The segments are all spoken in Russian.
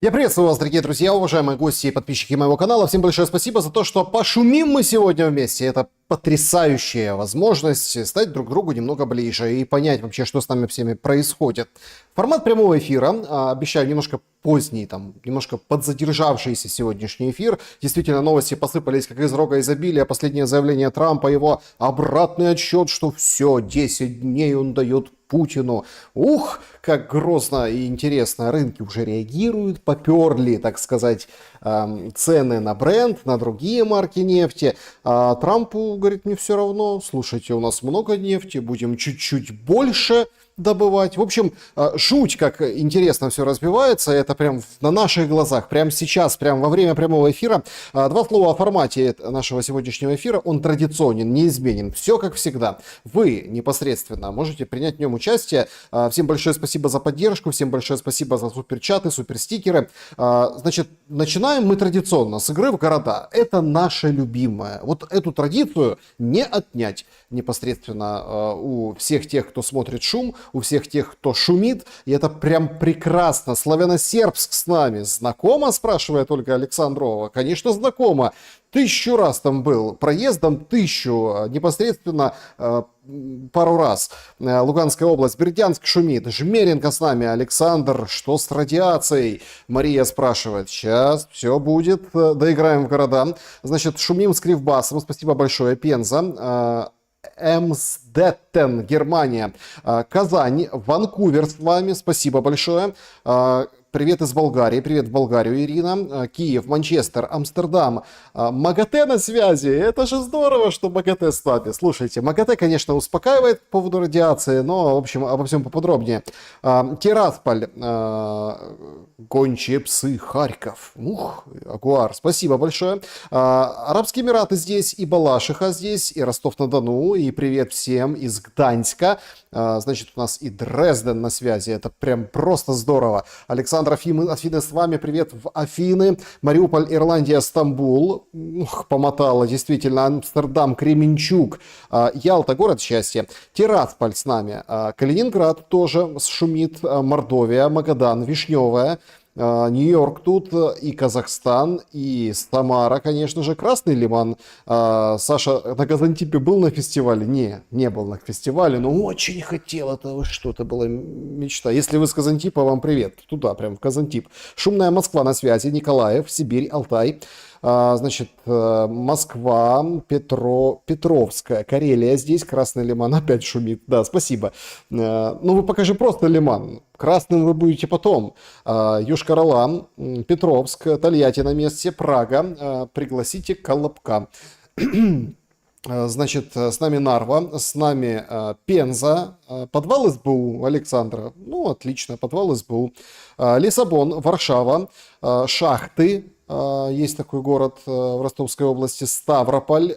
Я приветствую вас, дорогие друзья, уважаемые гости и подписчики моего канала. Всем большое спасибо за то, что пошумим мы сегодня вместе. Это потрясающая возможность стать друг другу немного ближе и понять вообще, что с нами всеми происходит. Формат прямого эфира, обещаю, немножко поздний, немножко подзадержавшийся сегодняшний эфир. Действительно, новости посыпались как из рога изобилия. Последнее заявление Трампа, его обратный отсчет, что все, 10 дней он дает Путину. Ух, как грозно и интересно. Рынки уже реагируют, поперли, так сказать, цены на бренд, на другие марки нефти. А Трампу, говорит, мне все равно. Слушайте, у нас много нефти, будем чуть-чуть больше добывать. В общем, жуть, как интересно все разбивается. Это прям на наших глазах, прямо сейчас, прямо во время прямого эфира. Два слова о формате нашего сегодняшнего эфира. Он традиционен, неизменен. Все как всегда. Вы непосредственно можете принять в нем участие. Всем большое спасибо за поддержку. Всем большое спасибо за суперчаты, суперстикеры. Значит, начинаем мы традиционно с игры в города. Это наше любимое. Вот эту традицию не отнять непосредственно у всех тех, кто смотрит шум, у всех тех, кто шумит, и это прям прекрасно. Славяно-сербск с нами знакомо, спрашивает Ольга Александрова. Конечно, знакомо. 1000 раз там был проездом, 1000 непосредственно пару раз. Луганская область, Бердянск шумит. Жмеренко с нами. Александр, что с радиацией? Мария спрашивает. Сейчас все будет. Доиграем в города. Значит, шумим с Кривбасом. Спасибо большое. Пенза. Эмсдеттен, Германия, Казань, Ванкувер с вами, спасибо большое. Привет из Болгарии, привет в Болгарию, Ирина. Киев, Манчестер, Амстердам. МАГАТЭ на связи. Это же здорово, что МАГАТЭ с вами. Слушайте, МАГАТЭ, конечно, успокаивает по поводу радиации, но, в общем, обо всем поподробнее. Тирасполь, гончие псы, Харьков. Ух, Агуар, спасибо большое. Арабские Эмираты здесь, и Балашиха здесь, и Ростов-на-Дону, и привет всем из Гданьска. Значит, у нас и Дрезден на связи. Это прям просто здорово. Александр Афины с вами. Привет в Афины. Мариуполь, Ирландия, Стамбул. Ух, помотало, действительно. Амстердам, Кременчуг. Ялта, город счастья. Тирасполь с нами. Калининград тоже шумит. Мордовия, Магадан, Вишневая. Нью-Йорк тут, и Казахстан, и Самара, конечно же, Красный Лиман. Саша на Газантипе был на фестивале? Не был на фестивале, но очень хотел этого, что-то была мечта. Если вы с Казантипа, вам привет, туда, прям в Казантип. Шумная Москва на связи, Николаев, Сибирь, Алтай. Значит, Москва, Петровская, Карелия здесь, Красный Лиман опять шумит. Да, спасибо. Ну, вы покажи просто Лиман. Красным вы будете потом. Йошкар-Ола, Петровск, Тольятти на месте, Прага. Пригласите Колобка. Значит, с нами Нарва, с нами Пенза, подвал СБУ Александра. Ну, отлично, подвал СБУ. Лиссабон, Варшава, Шахты. Есть такой город в Ростовской области, Ставрополь,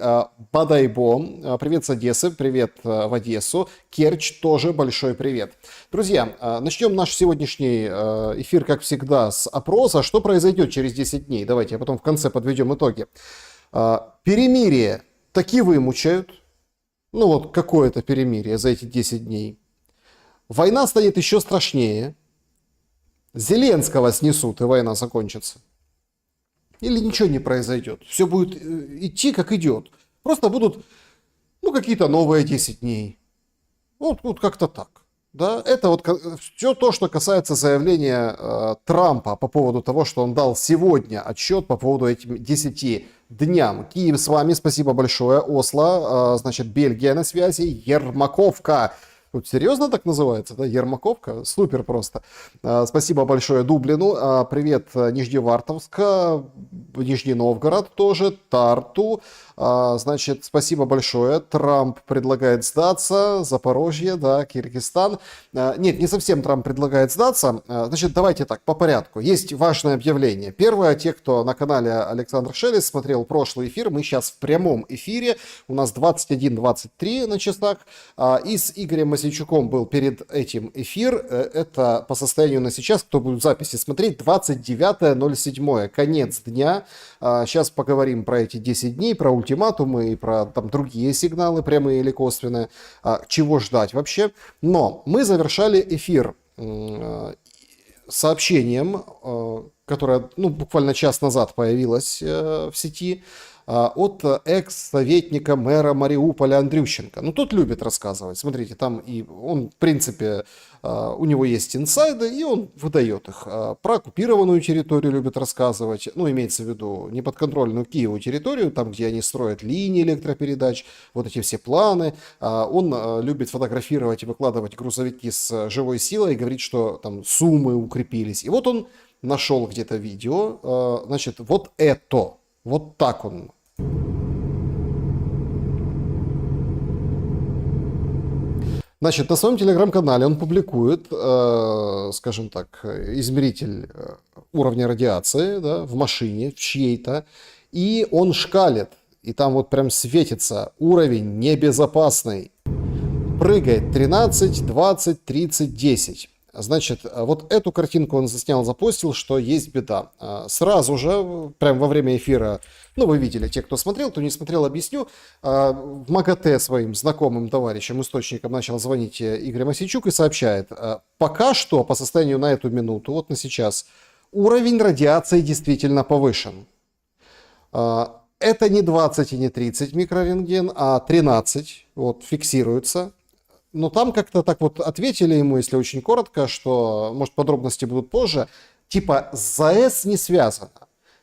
Бадайбо, привет с Одессы, привет в Одессу, Керчь тоже большой привет. Друзья, начнем наш сегодняшний эфир, как всегда, с опроса, что произойдет через 10 дней. Давайте, а потом в конце подведем итоги. Перемирие таки вымучают, ну вот какое-то перемирие за эти 10 дней. Война станет еще страшнее, Зеленского снесут, и война закончится. Или ничего не произойдет. Все будет идти, как идет. Просто будут, ну, какие-то новые 10 дней. Вот как-то так. Да? Это вот все то, что касается заявления Трампа по поводу того, что он дал сегодня отчет по поводу этим 10 дням. Киев с вами, спасибо большое. Осло, значит, Бельгия на связи. Ермаковка. Тут серьезно так называется, да? Ермаковка? Супер просто. Спасибо большое Дублину. Привет Нижневартовск, Нижний Новгород тоже, Тарту. Значит, спасибо большое. Трамп предлагает сдаться. Запорожье, да, Киргизстан. Нет, не совсем Трамп предлагает сдаться. Значит, давайте так, по порядку. Есть важное объявление. Первое, те, кто на канале Александр Шелест смотрел прошлый эфир, мы сейчас в прямом эфире. У нас 21:23 на часах. И с Игорем Масичуком был перед этим эфир. Это по состоянию на сейчас, кто будет в записи смотреть, 29.07. Конец дня. Сейчас поговорим про эти 10 дней, про ультиматумы и про там другие сигналы, прямые или косвенные, чего ждать вообще. Но мы завершали эфир сообщением, которое буквально час назад появилось в сети, от экс-советника мэра Мариуполя Андрющенко. Тот любит рассказывать. Смотрите, там и он, в принципе, у него есть инсайды, и он выдает их. Про оккупированную территорию любит рассказывать. Имеется в виду неподконтрольную Киеву территорию, там, где они строят линии электропередач, вот эти все планы. Он любит фотографировать и выкладывать грузовики с живой силой и говорит, что там Сумы укрепились. И вот он нашел где-то видео, значит, вот это. Вот так он. Значит, на своем телеграм-канале он публикует, скажем так, измеритель уровня радиации, да, в машине, в чьей-то, и он шкалит, и там вот прям светится уровень небезопасный. Прыгает 13, 20, 30, 10. Значит, вот эту картинку он заснял, запостил, что есть беда. Сразу же, прямо во время эфира, вы видели, те, кто смотрел, кто не смотрел, объясню. В МАГАТЭ своим знакомым товарищам, источникам начал звонить Игорь Мосейчук и сообщает, пока что, по состоянию на эту минуту, вот на сейчас, уровень радиации действительно повышен. Это не 20 и не 30 микрорентген, а 13, вот, фиксируется. Но там как-то так вот ответили ему, если очень коротко, что, может, подробности будут позже, типа с ЗАЭС не связано.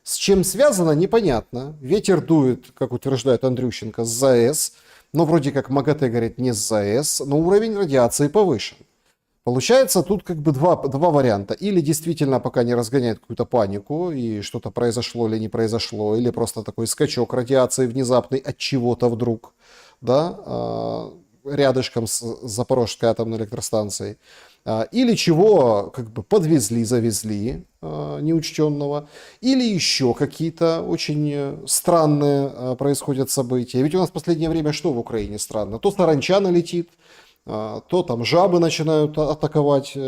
С чем связано, непонятно. Ветер дует, как утверждает Андрющенко, с ЗАЭС, но вроде как МАГАТЭ говорит не с ЗАЭС, но уровень радиации повышен. Получается, тут как бы два варианта. Или действительно пока не разгоняет какую-то панику, и что-то произошло или не произошло, или просто такой скачок радиации внезапный от чего-то вдруг, да, рядышком с Запорожской атомной электростанцией, или чего как бы подвезли, завезли неучтенного, или еще какие-то очень странные происходят события. Ведь у нас в последнее время что в Украине странно? То саранча налетит, то там жабы начинают атаковать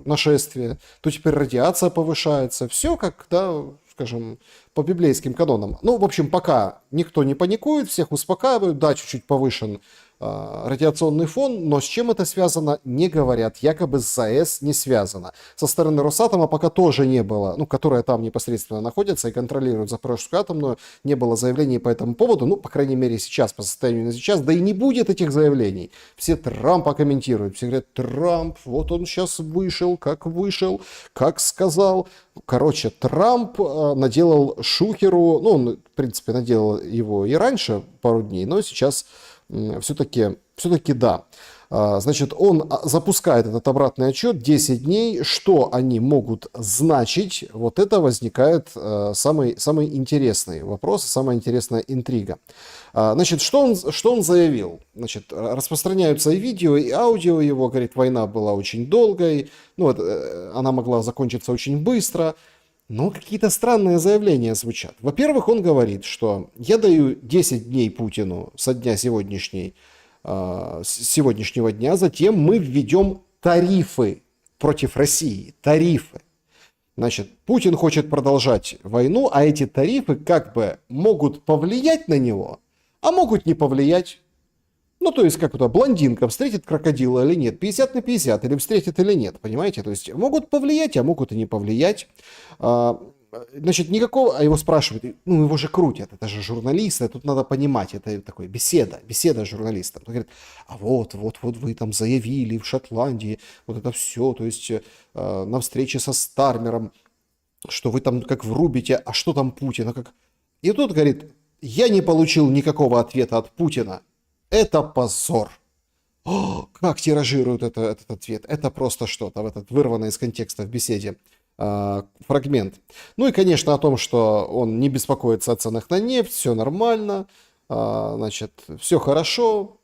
нашествие, то теперь радиация повышается. Все как, да, скажем, по библейским канонам. В общем, пока никто не паникует, всех успокаивают, да, чуть-чуть повышен радиационный фон, но с чем это связано, не говорят. Якобы с ЗАЭС не связано. Со стороны Росатома пока тоже не было, которая там непосредственно находится и контролирует Запорожскую атомную, не было заявлений по этому поводу, по крайней мере сейчас, по состоянию на сейчас, да и не будет этих заявлений. Все Трампа комментируют, все говорят, Трамп, вот он сейчас вышел, как сказал. Короче, Трамп наделал шухеру, он, в принципе, наделал его и раньше пару дней, но сейчас все-таки да. Значит, он запускает этот обратный отчет 10 дней. Что они могут значить? Вот это возникает самый интересный вопрос, самая интересная интрига. Значит, что он заявил? Значит, распространяются и видео, и аудио его. Говорит, война была очень долгой, она могла закончиться очень быстро. Но какие-то странные заявления звучат. Во-первых, он говорит, что я даю 10 дней Путину со дня сегодняшнего дня, затем мы введем тарифы против России. Тарифы. Значит, Путин хочет продолжать войну, а эти тарифы как бы могут повлиять на него, а могут не повлиять. То есть, как это, блондинка встретит крокодила или нет, 50 на 50, или встретит или нет, понимаете? То есть, могут повлиять, а могут и не повлиять. Значит, никакого, а его спрашивают, его же крутят, это же журналисты, тут надо понимать, это такой беседа с журналистом. Он говорит, а вот вы там заявили в Шотландии, вот это все, то есть, на встрече со Стармером, что вы там как врубите, а что там Путин, И тут говорит, я не получил никакого ответа от Путина. Это позор. Как тиражируют этот ответ. Это просто что-то, вырванное из контекста в беседе фрагмент. И, конечно, о том, что он не беспокоится о ценах на нефть, все нормально, значит, все хорошо.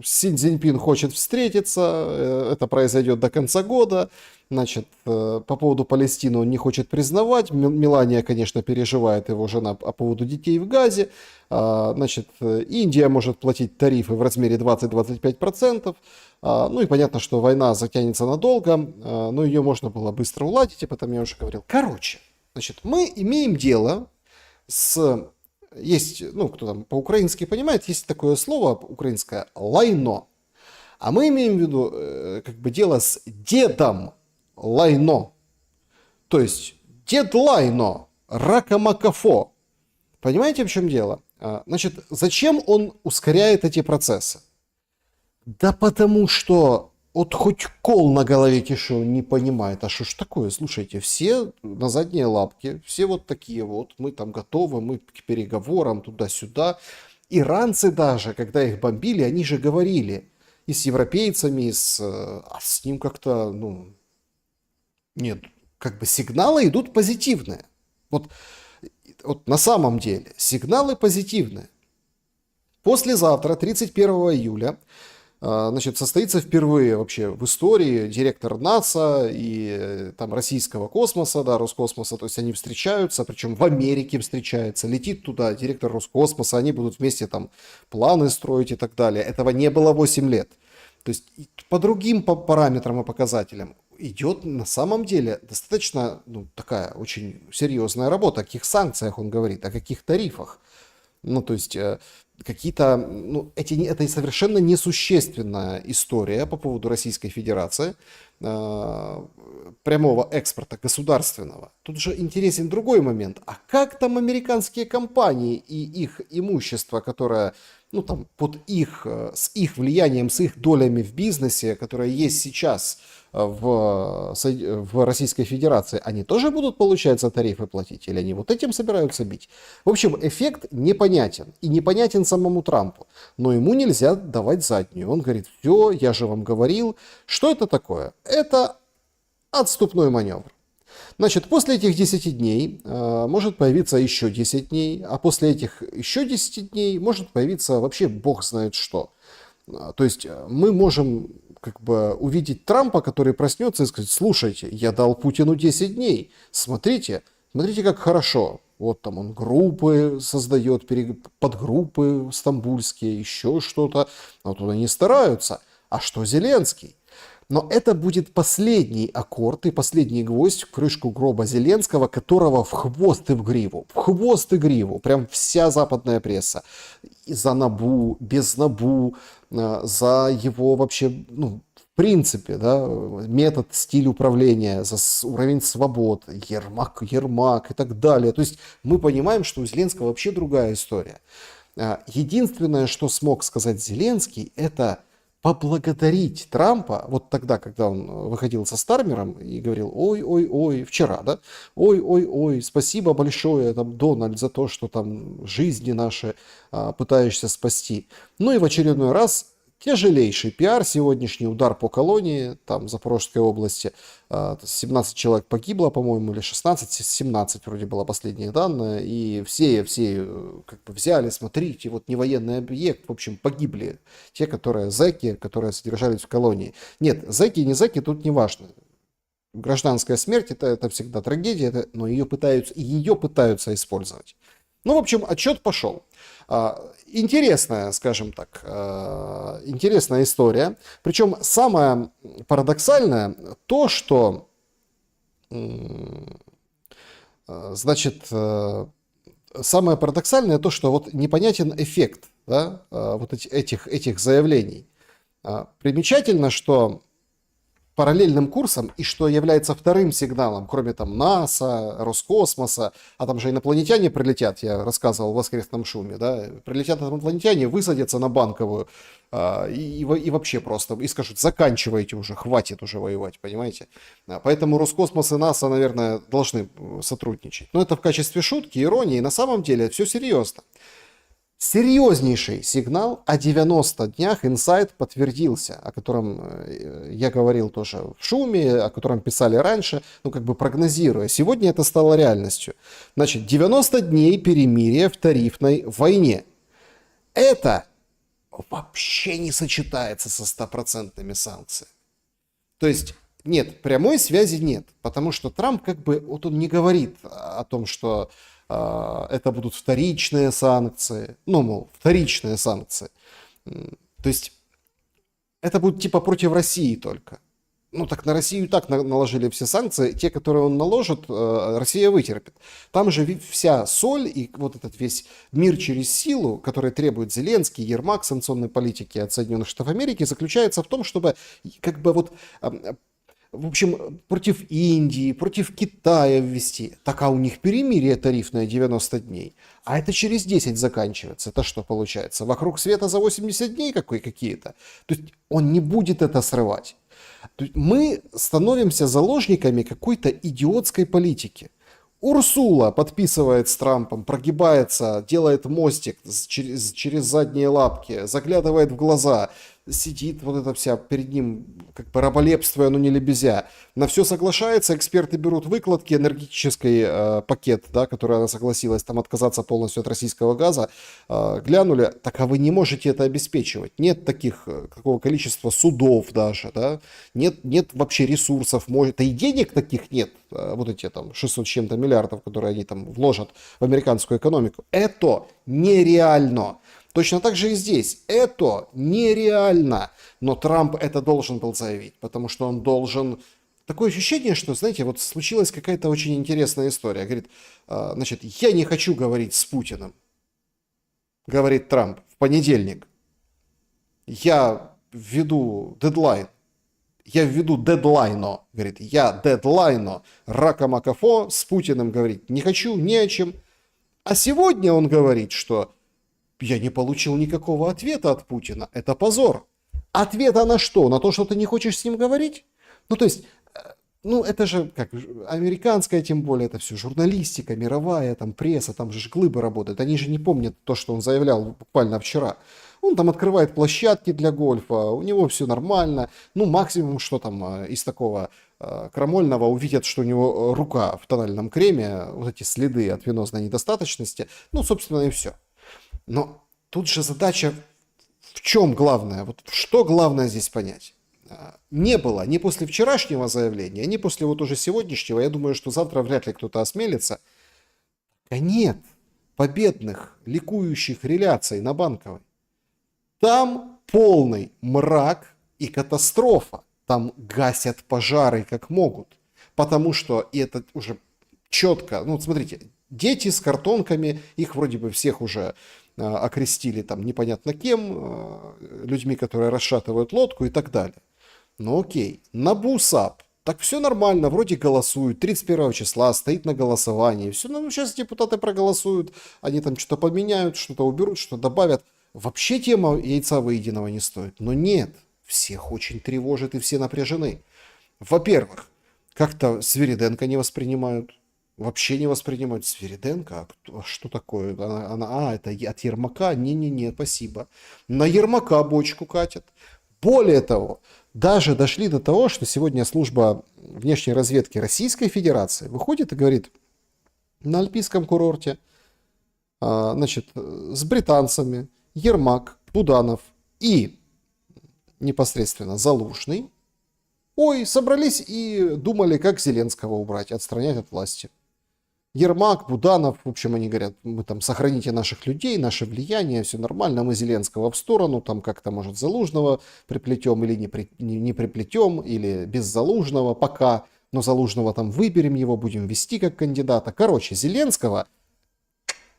Си Цзиньпин хочет встретиться, это произойдет до конца года. Значит, по поводу Палестины он не хочет признавать. Мелания, конечно, переживает, его жена, по поводу детей в Газе. Значит, Индия может платить тарифы в размере 20-25%. И понятно, что война затянется надолго, но ее можно было быстро уладить, об этом я уже говорил. Короче, значит, мы имеем дело с... Есть, кто там по-украински понимает, есть такое слово украинское «лайно». А мы имеем в виду, как бы, дело с дедом Лайно. То есть дедлайно, ракамакафо. Понимаете, в чем дело? Значит, зачем он ускоряет эти процессы? Да потому что вот хоть кол на голове кишел не понимает, а что ж такое? Слушайте, все на задние лапки, все вот такие вот, мы там готовы, мы к переговорам туда-сюда. Иранцы даже, когда их бомбили, они же говорили и с европейцами, а с ним как-то, ну, нет, как бы сигналы идут позитивные. Вот, вот на самом деле сигналы позитивные. Послезавтра, 31 июля, значит, состоится впервые вообще в истории директор НАСА и там российского космоса, да, Роскосмоса, то есть они встречаются, причем в Америке встречаются, летит туда директор Роскосмоса, они будут вместе там планы строить и так далее. Этого не было 8 лет. То есть по другим параметрам и показателям идет на самом деле достаточно, ну, такая очень серьезная работа. О каких санкциях он говорит, о каких тарифах. Ну, то есть какие-то, ну, это совершенно несущественная история по поводу Российской Федерации, прямого экспорта государственного. Тут же интересен другой момент. А как там американские компании и их имущество, которое, ну, там, с их влиянием, с их долями в бизнесе, которое есть сейчас в Российской Федерации, они тоже будут, получается, тарифы платить? Или они вот этим собираются бить? В общем, эффект непонятен. И непонятен самому Трампу. Но ему нельзя давать заднюю. Он говорит, все, я же вам говорил. Что это такое? Это отступной маневр. Значит, после этих 10 дней может появиться еще 10 дней, а после этих еще 10 дней может появиться вообще бог знает что. То есть мы можем как бы увидеть Трампа, который проснется и скажет, слушайте, я дал Путину 10 дней, смотрите, смотрите, как хорошо. Вот там он группы создает, подгруппы стамбульские, еще что-то. Но тут они стараются. А что Зеленский? Но это будет последний аккорд и последний гвоздь в крышку гроба Зеленского, которого в хвост и в гриву. В хвост и гриву. Прям вся западная пресса. И за НАБУ, без НАБУ, за его вообще, ну, в принципе, да, метод, стиль управления, за уровень свобод, Ермак и так далее. То есть мы понимаем, что у Зеленского вообще другая история. Единственное, что смог сказать Зеленский, это поблагодарить Трампа, вот тогда, когда он выходил со Стармером и говорил, ой-ой-ой, вчера, да, ой-ой-ой, спасибо большое, там, Дональд, за то, что там жизни наши пытаешься спасти. Ну и в очередной раз тяжелейший пиар, сегодняшний удар по колонии, там, в Запорожской области, 17 человек погибло, по-моему, или 16, 17 вроде было последние данные, и все как бы взяли, смотрите, вот не военный объект, в общем, погибли те, которые зэки, которые содержались в колонии. Нет, зэки, не зэки, тут не важно. Гражданская смерть это всегда трагедия, но ее пытаются использовать. Ну, в общем, отчет пошел. Интересная, скажем так, интересная история. Причем самое парадоксальное то, что, значит, самое парадоксальное то, что вот непонятен эффект, да, вот этих заявлений. Примечательно, что параллельным курсом, и что является вторым сигналом, кроме там НАСА, Роскосмоса, а там же инопланетяне прилетят, я рассказывал в «Воскресном шуме», да, прилетят инопланетяне, высадятся на Банковую и вообще просто, и скажут, заканчивайте уже, хватит уже воевать, понимаете? Поэтому Роскосмос и НАСА, наверное, должны сотрудничать. Но это в качестве шутки, иронии, на самом деле все серьезно. Серьезнейший сигнал о 90 днях инсайт подтвердился, о котором я говорил тоже в шуме, о котором писали раньше, ну как бы прогнозируя. Сегодня это стало реальностью. Значит, 90 дней перемирия в тарифной войне. Это вообще не сочетается со 100% санкциями. То есть нет, прямой связи нет, потому что Трамп как бы, вот он не говорит о том, что это будут вторичные санкции, ну, мол, вторичные санкции. То есть это будет типа против России только. Ну, так на Россию и так наложили все санкции. Те, которые он наложит, Россия вытерпит. Там же вся соль и вот этот весь мир через силу, который требует Зеленский, Ермак санкционной политики от Соединенных Штатов Америки, заключается в том, чтобы как бы вот В общем, против Индии, против Китая ввести. Так, а у них перемирие тарифное 90 дней. А это через 10 заканчивается. Это что получается? Вокруг света за 80 дней какие-то? То есть он не будет это срывать. То есть мы становимся заложниками какой-то идиотской политики. Урсула подписывает с Трампом, прогибается, делает мостик через задние лапки, заглядывает в глаза, сидит вот эта вся перед ним, как бы раболепствуя, но не лебезя. На все соглашается, эксперты берут выкладки, энергетический пакет, да, который она согласилась там отказаться полностью от российского газа, глянули, так а вы не можете это обеспечивать. Нет такого количества судов даже, да, нет вообще ресурсов, да и денег таких нет, вот эти там 600 с чем-то миллиардов, которые они там вложат в американскую экономику. Это нереально. Точно так же и здесь. Это нереально. Но Трамп это должен был заявить, потому что он должен... Такое ощущение, что, знаете, вот случилась какая-то очень интересная история. Говорит, значит, я не хочу говорить с Путиным, говорит Трамп в понедельник. Я введу дедлайн. Я введу дедлайно, говорит, я дедлайно, рака-макафо, с Путиным, говорит, не хочу, не о чем. А сегодня он говорит, что я не получил никакого ответа от Путина, это позор. Ответа на что? На то, что ты не хочешь с ним говорить? Ну, то есть, ну, это же, как, американская, тем более, это все журналистика, мировая, там, пресса, там же глыбы работают. Они же не помнят то, что он заявлял буквально вчера. Он там открывает площадки для гольфа, у него все нормально. Ну, максимум, что там из такого крамольного увидят, что у него рука в тональном креме, вот эти следы от венозной недостаточности. Ну, собственно, и все. Но тут же задача в чем главное? Вот что главное здесь понять? Не было ни после вчерашнего заявления, ни после вот уже сегодняшнего. Я думаю, что завтра вряд ли кто-то осмелится. А нет победных, ликующих реляций на Банковой. Там полный мрак и катастрофа. Там гасят пожары как могут. Потому что, и это уже четко, ну смотрите, дети с картонками, их вроде бы всех уже окрестили там непонятно кем, людьми, которые расшатывают лодку и так далее. Ну окей, НАБУ САП, так все нормально, вроде голосуют, 31 числа стоит на голосовании, все, ну сейчас депутаты проголосуют, они там что-то поменяют, что-то уберут, что-то добавят. Вообще тема яйца выеденного не стоит. Но нет, всех очень тревожит и все напряжены. Во-первых, как-то Свириденко не воспринимают. Вообще не воспринимают. Свириденко? А что такое? Это от Ермака? Не-не-не, спасибо. На Ермака бочку катят. Более того, даже дошли до того, что сегодня служба внешней разведки Российской Федерации выходит и говорит, на Альпийском курорте, значит, с британцами Ермак, Буданов и непосредственно Залужный, собрались и думали, как Зеленского убрать, отстранять от власти. Ермак, Буданов, в общем, они говорят, мы там сохраните наших людей, наше влияние, все нормально, мы Зеленского в сторону, там как-то, может, Залужного приплетем или не приплетем, или без Залужного пока, но Залужного там выберем его, будем вести как кандидата. Короче, Зеленского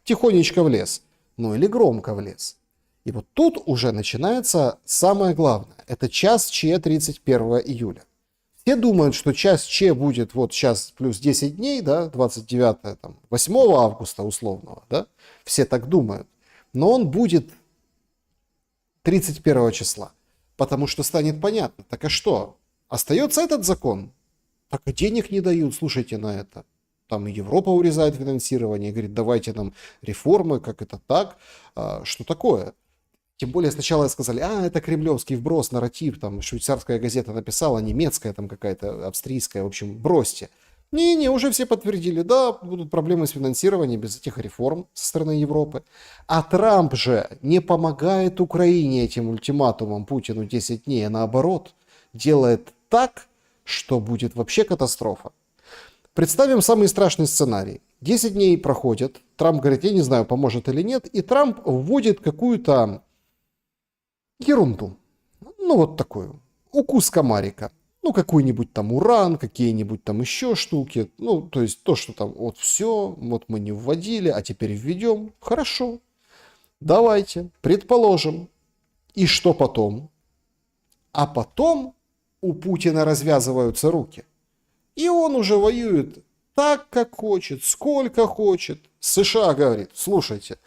тихонечко в лес, ну или громко в лес. И вот тут уже начинается самое главное. Это час Че 31 июля. Все думают, что час Че будет вот сейчас плюс 10 дней, да, 29, там, 8 августа условного, да, все так думают. Но он будет 31 числа, потому что станет понятно, так а что, остается этот закон? Так и денег не дают, слушайте на это. Там и Европа урезает финансирование, говорит, давайте нам реформы, как это так, что такое? Тем более сначала сказали, это кремлевский вброс, нарратив, там швейцарская газета написала, немецкая там какая-то, австрийская, в общем, бросьте. Не, уже все подтвердили, да, будут проблемы с финансированием без этих реформ со стороны Европы. А Трамп же не помогает Украине этим ультиматумом Путину 10 дней, а наоборот, делает так, что будет вообще катастрофа. Представим самый страшный сценарий. 10 дней проходят, Трамп говорит, я не знаю, поможет или нет, и Трамп вводит какую-то ерунду. Ну, вот такую. Укус комарика. Ну, какой-нибудь там уран, какие-нибудь там еще штуки. Ну, то есть то, что там вот все, вот мы не вводили, а теперь введем. Хорошо. Давайте, предположим. И что потом? А потом у Путина развязываются руки. И он уже воюет так, как хочет, сколько хочет. США говорит, слушайте,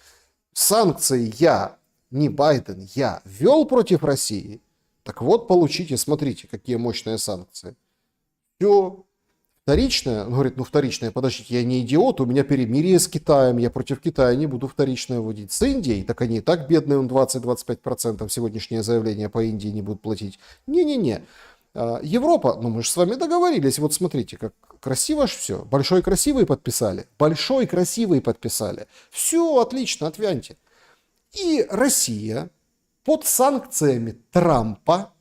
санкции я, не Байден, я ввел против России. Так вот, получите, смотрите, какие мощные санкции. Все. Вторичное, он говорит, ну вторичное, подождите, я не идиот, у меня перемирие с Китаем, я против Китая не буду вторичное вводить. С Индией, так они и так бедные, он 20-25% сегодняшнее заявление по Индии не будут платить. Не-не-не. Европа, ну мы же с вами договорились, вот смотрите, как красиво ж все. Большой красивый подписали, большой красивый подписали. Все, отлично, отвяньте. И Россия под санкциями Трампа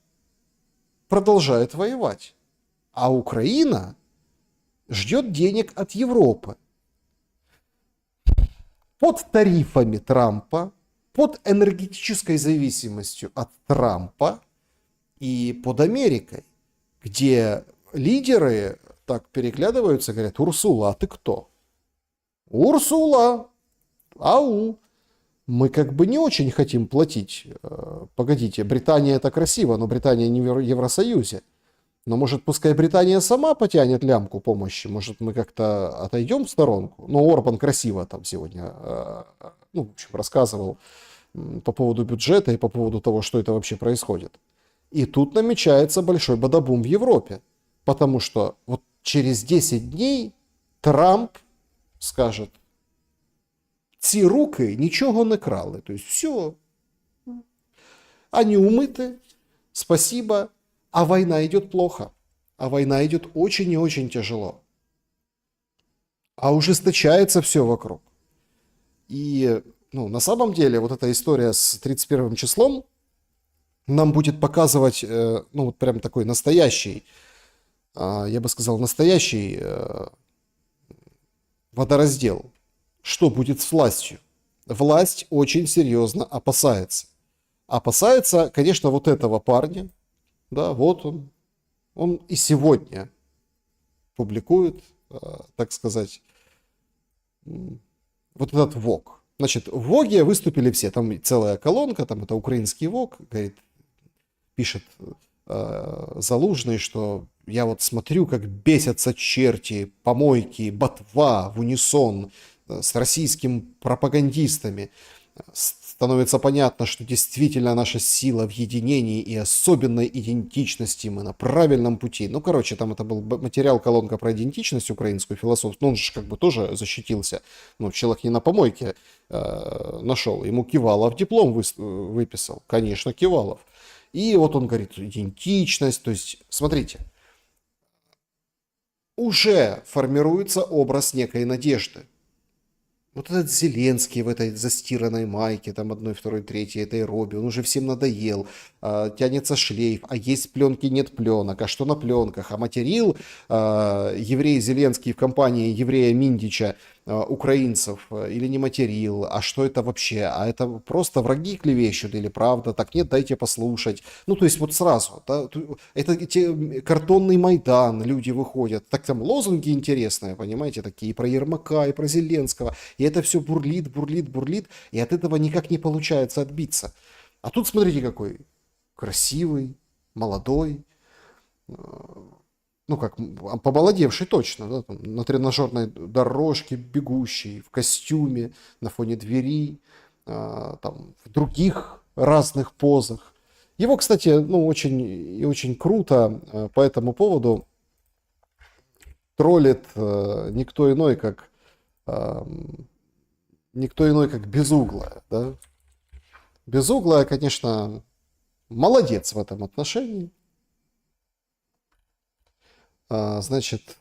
продолжает воевать. А Украина ждет денег от Европы. Под тарифами Трампа, под энергетической зависимостью от Трампа и под Америкой, где лидеры так переглядываются, говорят, Урсула, а ты кто? Урсула, ау, мы как бы не очень хотим платить. Погодите, Британия это красиво, но Британия не в Евросоюзе. Но может пускай Британия сама потянет лямку помощи, может мы как-то отойдем в сторонку. Но Орбан красиво там сегодня, ну, в общем, рассказывал по поводу бюджета и по поводу того, что это вообще происходит. И тут намечается большой бадабум в Европе, потому что вот через 10 дней Трамп скажет, ці руки нічого не крали, то есть все, они умыты, спасибо. А война идет плохо. А война идет очень и очень тяжело. А ужесточается все вокруг. И ну, на самом деле вот эта история с 31 числом нам будет показывать, ну вот прям такой настоящий, я бы сказал, настоящий водораздел. Что будет с властью? Власть очень серьезно опасается. Опасается, конечно, вот этого парня. Да, вот он. Он и сегодня публикует, так сказать, вот этот ВОГ. Значит, в ВОГе выступили все. Там целая колонка, там это украинский ВОГ, говорит, пишет Залужный, что я вот смотрю, как бесятся черти, помойки, ботва в унисон с российскими пропагандистами. Становится понятно, что действительно наша сила в единении и особенной идентичности, мы на правильном пути. Ну, короче, там это был материал, колонка про идентичность украинскую, философ. Ну, он же как бы тоже защитился. Ну, человек не на помойке нашел. Ему Кивалов диплом выписал. Конечно, Кивалов. И вот он говорит, идентичность. То есть, смотрите, уже формируется образ некой надежды. Вот этот Зеленский в этой застиранной майке, там одной, второй, третьей, этой робе, он уже всем надоел, тянется шлейф, а есть пленки, нет пленок, а что на пленках, а материл еврей Зеленский в компании еврея Миндича украинцев или не материл, а что это вообще, а это просто враги клевещут или правда, так нет, дайте послушать. Ну, то есть вот сразу, да, это картонный Майдан, люди выходят, так там лозунги интересные, понимаете, такие и про Ермака, и про Зеленского, и это все бурлит, бурлит, бурлит, и от этого никак не получается отбиться. А тут смотрите какой красивый, молодой, ну как, помолодевший точно, да, там, на тренажерной дорожке бегущий, в костюме, на фоне двери, там, в других разных позах. Его, кстати, ну, очень и очень круто по этому поводу троллит никто иной, как Безуглая, да. Безуглая, конечно, молодец в этом отношении. Значит,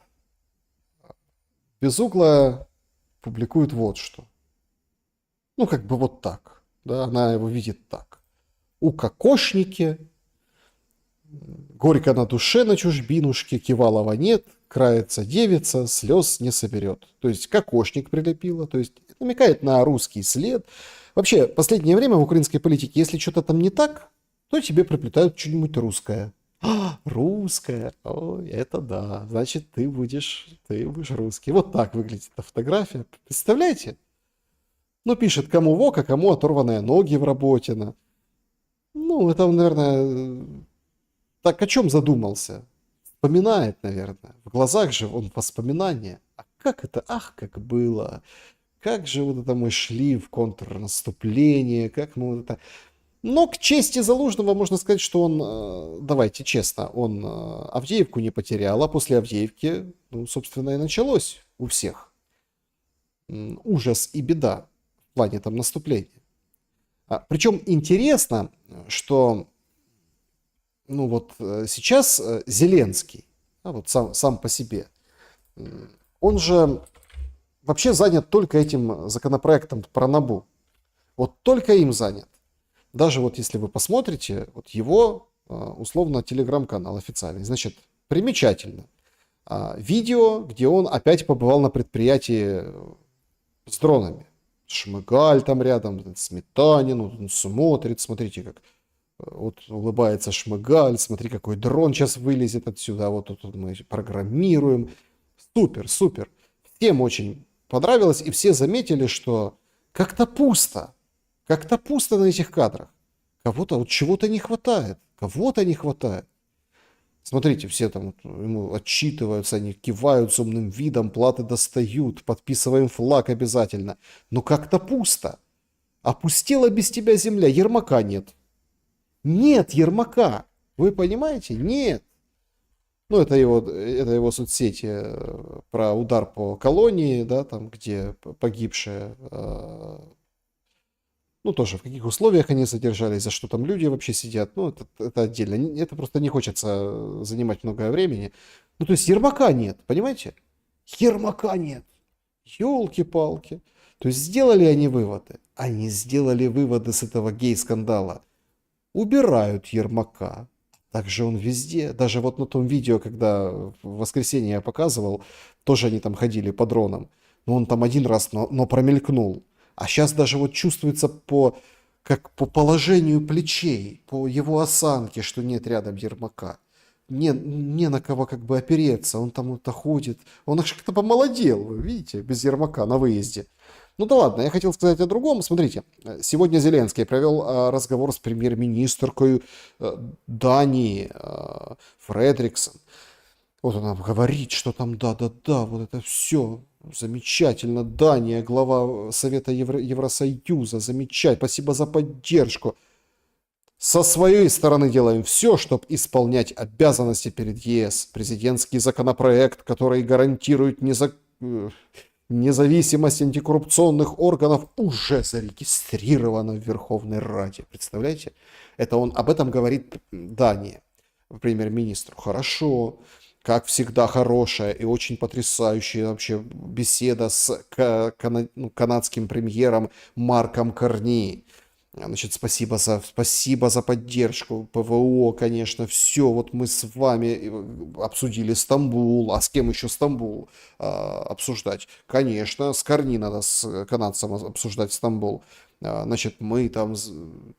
Безуглая публикует вот что. Ну, как бы вот так. Да, она его видит так. У кокошники, горько на душе на чужбинушке, Кивалова нет, крается девица, слез не соберет. То есть кокошник прилепила, то есть намекает на русский след. Вообще, в последнее время в украинской политике, если что-то там не так, то тебе приплетают что-нибудь русское. Русская, ой, это да, значит ты будешь русский. Вот так выглядит эта фотография, представляете? Ну, пишет, кому ВОК, а кому оторванные ноги в Работино. Ну, это, наверное, так о чем задумался? Вспоминает, наверное. В глазах же он воспоминания. А как это? Ах, как было. Как же вот это мы шли в контрнаступление, как мы вот это... Но к чести Залужного можно сказать, что он, давайте честно, он Авдеевку не потерял, а после Авдеевки, ну, собственно, и началось у всех ужас и беда в плане там наступления. Причем интересно, что ну вот сейчас Зеленский, вот сам по себе, он же вообще занят только этим законопроектом про НАБУ. Вот только им занят. Даже вот если вы посмотрите, вот его условно телеграм-канал официальный, значит, примечательно. Видео, где он опять побывал на предприятии с дронами. Шмыгаль там рядом, Сметанин, он смотрит, смотрите, как вот улыбается Шмыгаль, смотри, какой дрон сейчас вылезет отсюда, вот тут мы программируем. Супер, супер. Всем очень понравилось, и все заметили, что как-то пусто на этих кадрах. Кого-то вот чего-то не хватает, кого-то не хватает. Смотрите, все там ему отчитываются, они кивают с умным видом, платы достают, подписываем флаг обязательно. Но как-то пусто. Опустела без тебя земля, Ермака нет. Нет Ермака. Вы понимаете? Нет. Ну, это его соцсети про удар по колонии, да, там, где погибшие, ну, тоже в каких условиях они содержались, за что там люди вообще сидят, ну, это отдельно. Это просто не хочется занимать много времени. Ну, то есть Ермака нет, понимаете? Ермака нет. Ёлки-палки. То есть сделали они выводы? Они сделали выводы с этого гей-скандала. Убирают Ермака. Также он везде. Даже вот на том видео, когда в воскресенье я показывал, тоже они там ходили по дронам. Но он там один раз, но промелькнул. А сейчас даже вот чувствуется как по положению плечей, по его осанке, что нет рядом Ермака. Не на кого как бы опереться. Он там вот ходит. Он аж как-то помолодел, вы видите, без Ермака на выезде. Ну да ладно, я хотел сказать о другом. Смотрите, сегодня Зеленский провел разговор с премьер-министркой Дании Фредриксон. Вот она говорит, что там да, вот это все замечательно. Дания, глава Совета Евросоюза, замечательно. Спасибо за поддержку. Со своей стороны делаем все, чтобы исполнять обязанности перед ЕС. Президентский законопроект, который гарантирует независимость антикоррупционных органов, уже зарегистрировано в Верховной Раде. Представляете? Это он об этом говорит Дания, премьер-министру. Хорошо. Как всегда, хорошая и очень потрясающая вообще беседа с канадским премьером Марком Карни. Значит, спасибо за поддержку. ПВО, конечно, все. Вот мы с вами обсудили Стамбул. А с кем еще Стамбул обсуждать? Конечно, с Карни надо с канадцем обсуждать Стамбул. Значит, мы там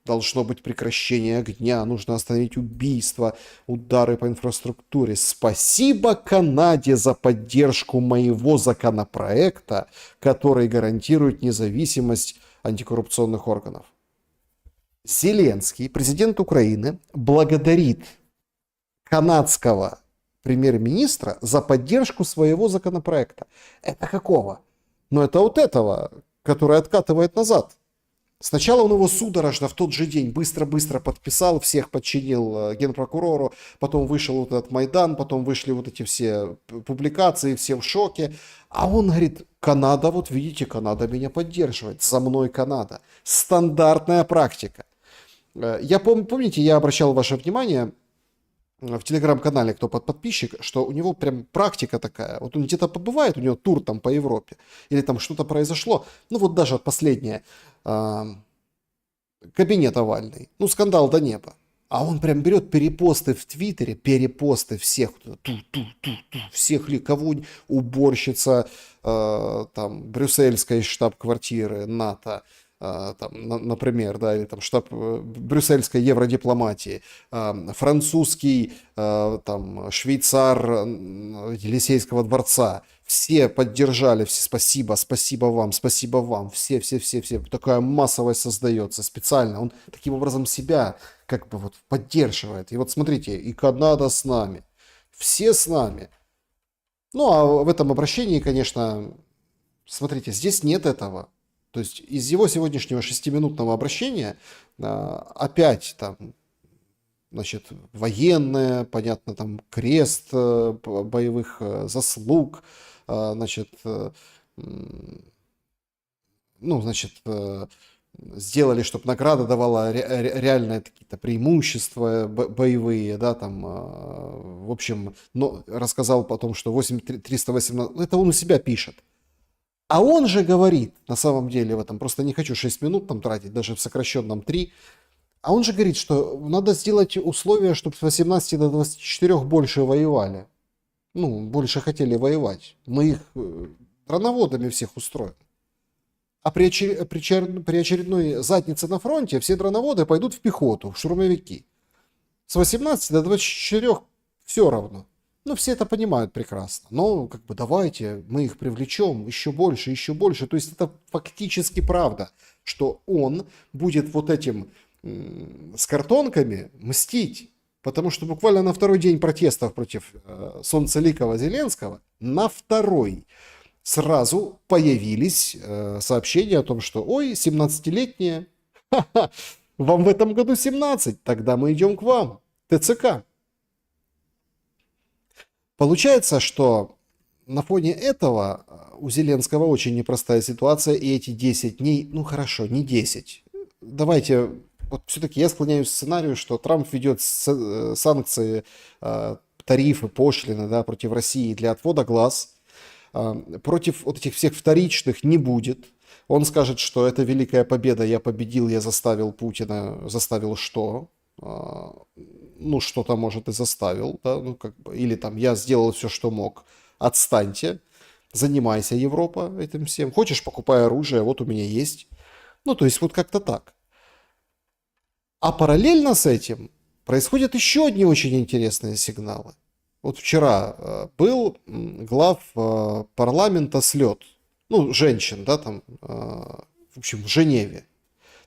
должно быть прекращение огня, нужно остановить убийства, удары по инфраструктуре. Спасибо Канаде за поддержку моего законопроекта, который гарантирует независимость антикоррупционных органов. Зеленский, президент Украины, благодарит канадского премьер-министра за поддержку своего законопроекта. Это какого? Ну, это вот этого, который откатывает назад. Сначала он его судорожно в тот же день быстро-быстро подписал, всех подчинил генпрокурору, потом вышел вот этот Майдан, потом вышли вот эти все публикации, все в шоке. А он говорит, Канада, вот видите, Канада меня поддерживает, за мной Канада. Стандартная практика. Помните, я обращал ваше внимание в телеграм-канале, кто подписчик, что у него прям практика такая. Вот он где-то побывает, у него тур там по Европе, или там что-то произошло. Ну вот даже вот последнее. Кабинет овальный. Ну, скандал до неба. А он прям берет перепосты в Твиттере, перепосты всех, всех ли, кого, уборщица там брюссельской штаб-квартиры НАТО, например, да, или там штаб брюссельской евродипломатии, французский, там, швейцар Елисейского дворца, все поддержали, все спасибо вам, все, такая массовость создается специально, он таким образом себя как бы вот поддерживает. И вот смотрите, и Канада с нами, все с нами. Ну, а в этом обращении, конечно, смотрите, здесь нет этого. То есть из его сегодняшнего 6-минутного обращения опять там, значит, военное, понятно, там крест боевых заслуг, значит, ну, значит, сделали, чтобы награда давала реальные какие-то преимущества боевые, да, там, в общем, но рассказал потом, что 318, это он у себя пишет. А он же говорит, на самом деле в этом, просто не хочу 6 минут там тратить, даже в сокращенном 3, а он же говорит, что надо сделать условия, чтобы с 18 до 24 больше воевали. Ну, больше хотели воевать. Мы их дроноводами всех устроим. А при очередной заднице на фронте все дроноводы пойдут в пехоту, в штурмовики. С 18 до 24 все равно. Ну, все это понимают прекрасно. Но, как бы, давайте мы их привлечем еще больше, еще больше. То есть это фактически правда, что он будет вот этим с картонками мстить. Потому что буквально на второй день протестов против Солнцеликова Зеленского, на второй, сразу появились сообщения о том, что ой, 17-летние, вам в этом году 17, тогда мы идем к вам, ТЦК. Получается, что на фоне этого у Зеленского очень непростая ситуация, и эти 10 дней, ну хорошо, не 10, давайте, вот все-таки я склоняюсь к сценарию, что Трамп ведет санкции, тарифы, пошлины, да, против России для отвода глаз. Против вот этих всех вторичных не будет. Он скажет, что это великая победа, я победил, я заставил Путина, заставил что? Ну, что-то, может, и заставил, да, ну, как бы, или там, я сделал все, что мог, отстаньте, занимайся, Европа, этим всем. Хочешь, покупай оружие, вот у меня есть. Ну, то есть, вот как-то так. А параллельно с этим происходят еще одни очень интересные сигналы. Вот вчера был глав парламента слет, ну, женщин, да, там, в общем, в Женеве.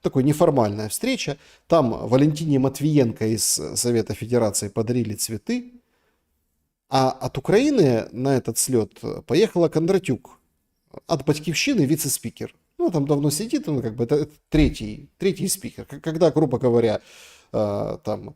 Такой неформальная встреча. Там Валентине Матвиенко из Совета Федерации подарили цветы. А от Украины на этот слет поехала Кондратюк. От Батькивщины вице-спикер. Ну, там давно сидит, он как бы это третий спикер. Когда, грубо говоря, там,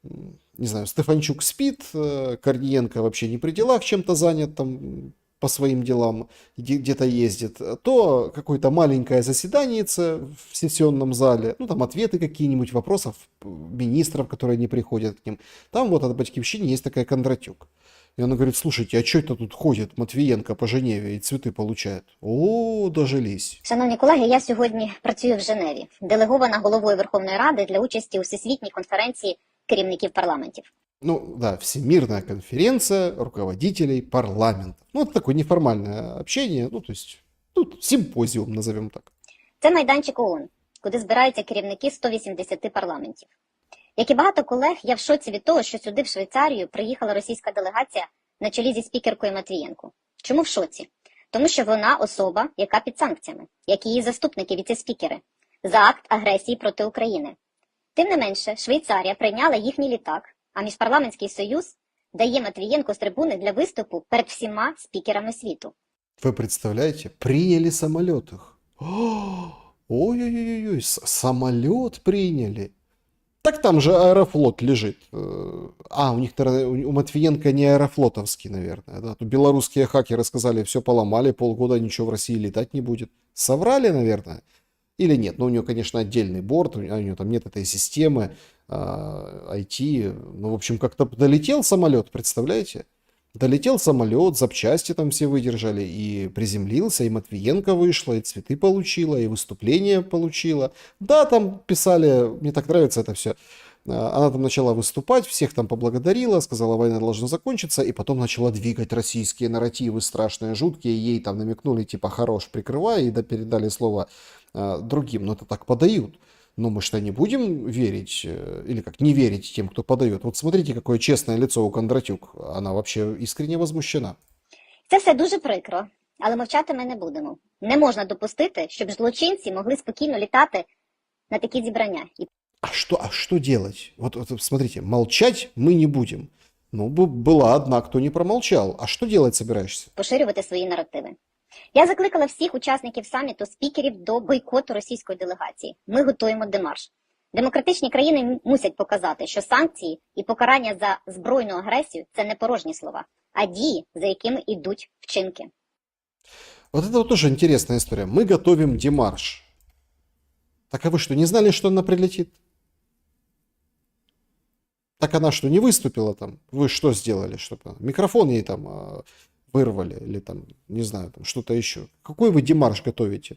не знаю, Стефанчук спит, Корниенко вообще не при делах, чем-то занят там по своим делам, где-то ездит, то какое-то маленькое заседание в сессионном зале, ну там ответы какие-нибудь, вопросов министров, которые не приходят к ним. Там вот от Батькивщины есть такая Кондратюк. И она говорит, слушайте, а что это тут ходит Матвієнко по Женеві і цвіти получає? О, дожились. Шановні колеги, я сьогодні працюю в Женеві, делегована головою Верховної Ради для участі у Всесвітній конференції керівників парламентів. Ну, да, Всемирная конференция руководителей парламентов. Ну, это такое неформальное общение, ну, то есть, тут симпозиум, назовем так. Це майданчик ООН, куди збираються керівники 180 парламентів. Як і багато колег, я в шоці від того, що сюди, в Швейцарію, приїхала російська делегація на чолі зі спікеркою Матвієнко. Чому в шоці? Тому що вона особа, яка під санкціями, як і її заступники, віце-спікери, за акт агресії проти України. Тим не менше, Швейцарія прийняла їхній літак, а Міжпарламентський союз дає Матвієнко з трибуни для виступу перед всіма спікерами світу. Вы представляете, приняли самолет их. Ой-ой-ой, самолет приняли. Так там же Аэрофлот лежит. А, у них у Матвиенко не аэрофлотовский, наверное. Да? Тут белорусские хакеры сказали, все поломали, полгода ничего в России летать не будет. Соврали, наверное? Или нет? Ну, у него, конечно, отдельный борт, у него там нет этой системы, IT. Ну, в общем, как-то долетел самолет, представляете? Долетел самолет, запчасти там все выдержали, и приземлился, и Матвиенко вышла, и цветы получила, и выступление получила. Да, там писали, мне так нравится это все, Она там начала выступать, всех там поблагодарила, сказала, война должна закончиться, и потом начала двигать российские нарративы страшные, жуткие. Ей там намекнули, типа, хорош, прикрывай, и да, передали слово другим. Но это так подают. Но мы что, не будем верить, или как, не верить тем, кто подает? Вот смотрите, какое честное лицо у Кондратюк. Она вообще искренне возмущена. Це все дуже прикро, але мовчати ми не будемо. Не можна допустити, щоб злочинці могли спокійно літати на такі зібрання. А что делать? Вот смотрите, молчать мы не будем. Ну, была одна, кто не промолчал. А что делать собираешься? Поширювати свої наративи. Я закликала всіх учасників саміту, спікерів до бойкоту російської делегації. Ми готуємо демарш. Демократичні країни мусять показати, що санкції і покарання за збройну агресію – це не порожні слова, а дії, за якими йдуть вчинки. Вот это вот тоже интересная история. Мы готовим демарш. Так а вы что, не знали, что она прилетит? Так она что, не выступила там? Вы что сделали? Чтобы микрофон ей там вырвали? Или там, не знаю, там что-то еще? Какой вы демарш готовите?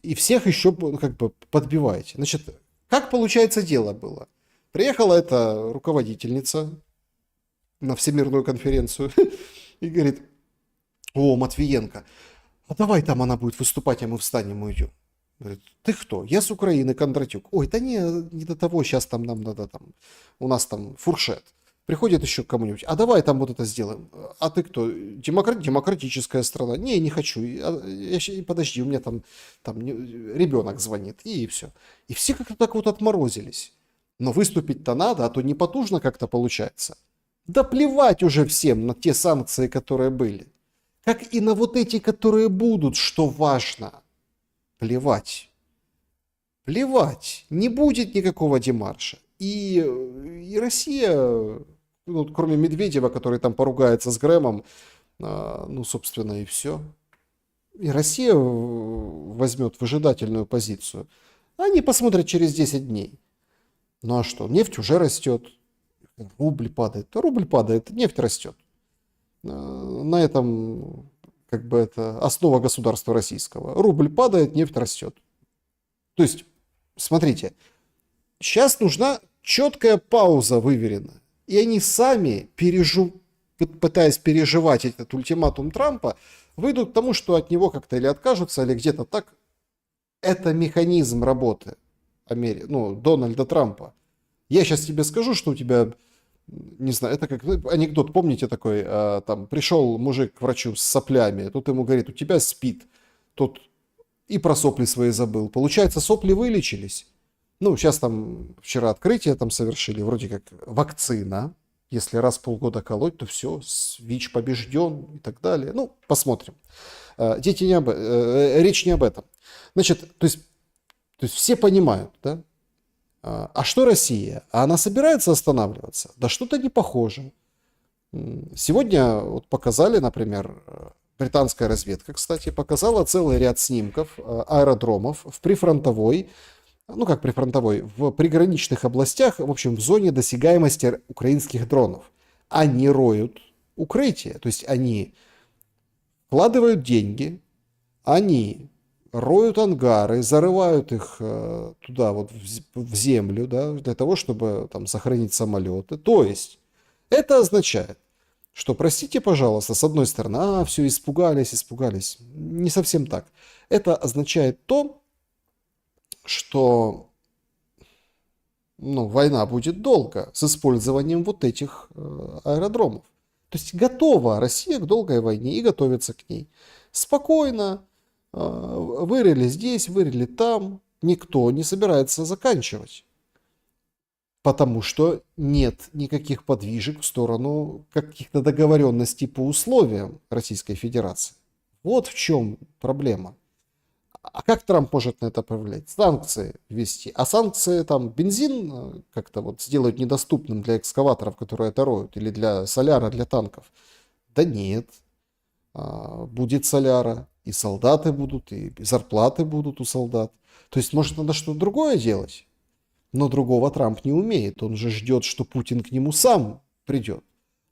И всех еще как бы подбиваете. Значит, как получается дело было? Приехала эта руководительница на Всемирную конференцию и говорит, о, Матвиенко, а давай там она будет выступать, а мы встанем и уйдем. Говорит, ты кто? Я с Украины, Кондратюк. Ой, да не до того, сейчас там нам надо, там, у нас там фуршет. Приходит еще к кому-нибудь, а давай там вот это сделаем. А ты кто? Демократическая страна. Не хочу. Подожди, у меня там ребенок звонит. И все. И все как-то так вот отморозились. Но выступить-то надо, а то не потужно как-то получается. Да плевать уже всем на те санкции, которые были. Как и на вот эти, которые будут, что важно. Плевать. Плевать. Не будет никакого демарша. И Россия, ну, кроме Медведева, который там поругается с Грэмом, ну, собственно, и все. И Россия возьмет выжидательную позицию. Они посмотрят через 10 дней. Ну а что? Нефть уже растет. Рубль падает. То рубль падает, нефть растет. На этом, как бы, это основа государства российского. Рубль падает, нефть растет. То есть, смотрите, сейчас нужна четкая пауза выверенная. И они сами, пытаясь переживать этот ультиматум Трампа, выйдут к тому, что от него как-то или откажутся, или где-то так. Это механизм работы Дональда Трампа. Я сейчас тебе скажу, что у тебя, не знаю, это как анекдот, помните такой, там пришел мужик к врачу с соплями, тут ему говорит, у тебя спид, тот и про сопли свои забыл. Получается, сопли вылечились. Ну, сейчас там вчера открытие там совершили, вроде как вакцина. Если раз в полгода колоть, то все, ВИЧ побежден и так далее. Ну, посмотрим. Речь не об этом. Значит, то есть все понимают, да? А что Россия? А она собирается останавливаться? Да что-то не похоже. Сегодня вот показали, например, британская разведка, кстати, показала целый ряд снимков аэродромов в прифронтовой, ну как прифронтовой, в приграничных областях, в общем, в зоне досягаемости украинских дронов. Они роют укрытие, то есть они вкладывают деньги, они роют ангары, зарывают их туда вот в землю, да, для того, чтобы там сохранить самолеты. То есть это означает, что, простите, пожалуйста, с одной стороны, все, испугались. Не совсем так. Это означает то, что война будет долго с использованием вот этих аэродромов. То есть готова Россия к долгой войне и готовится к ней. Спокойно, вырыли здесь, вырыли там, никто не собирается заканчивать. Потому что нет никаких подвижек в сторону каких-то договоренностей по условиям Российской Федерации. Вот в чем проблема. А как Трамп может на это повлиять? Санкции ввести. А санкции, там, бензин как-то вот сделают недоступным для экскаваторов, которые это роют, или для соляра, для танков. Да нет. Будет соляра, и солдаты будут, и зарплаты будут у солдат. То есть, может, надо что-то другое делать? Но другого Трамп не умеет. Он же ждет, что Путин к нему сам придет.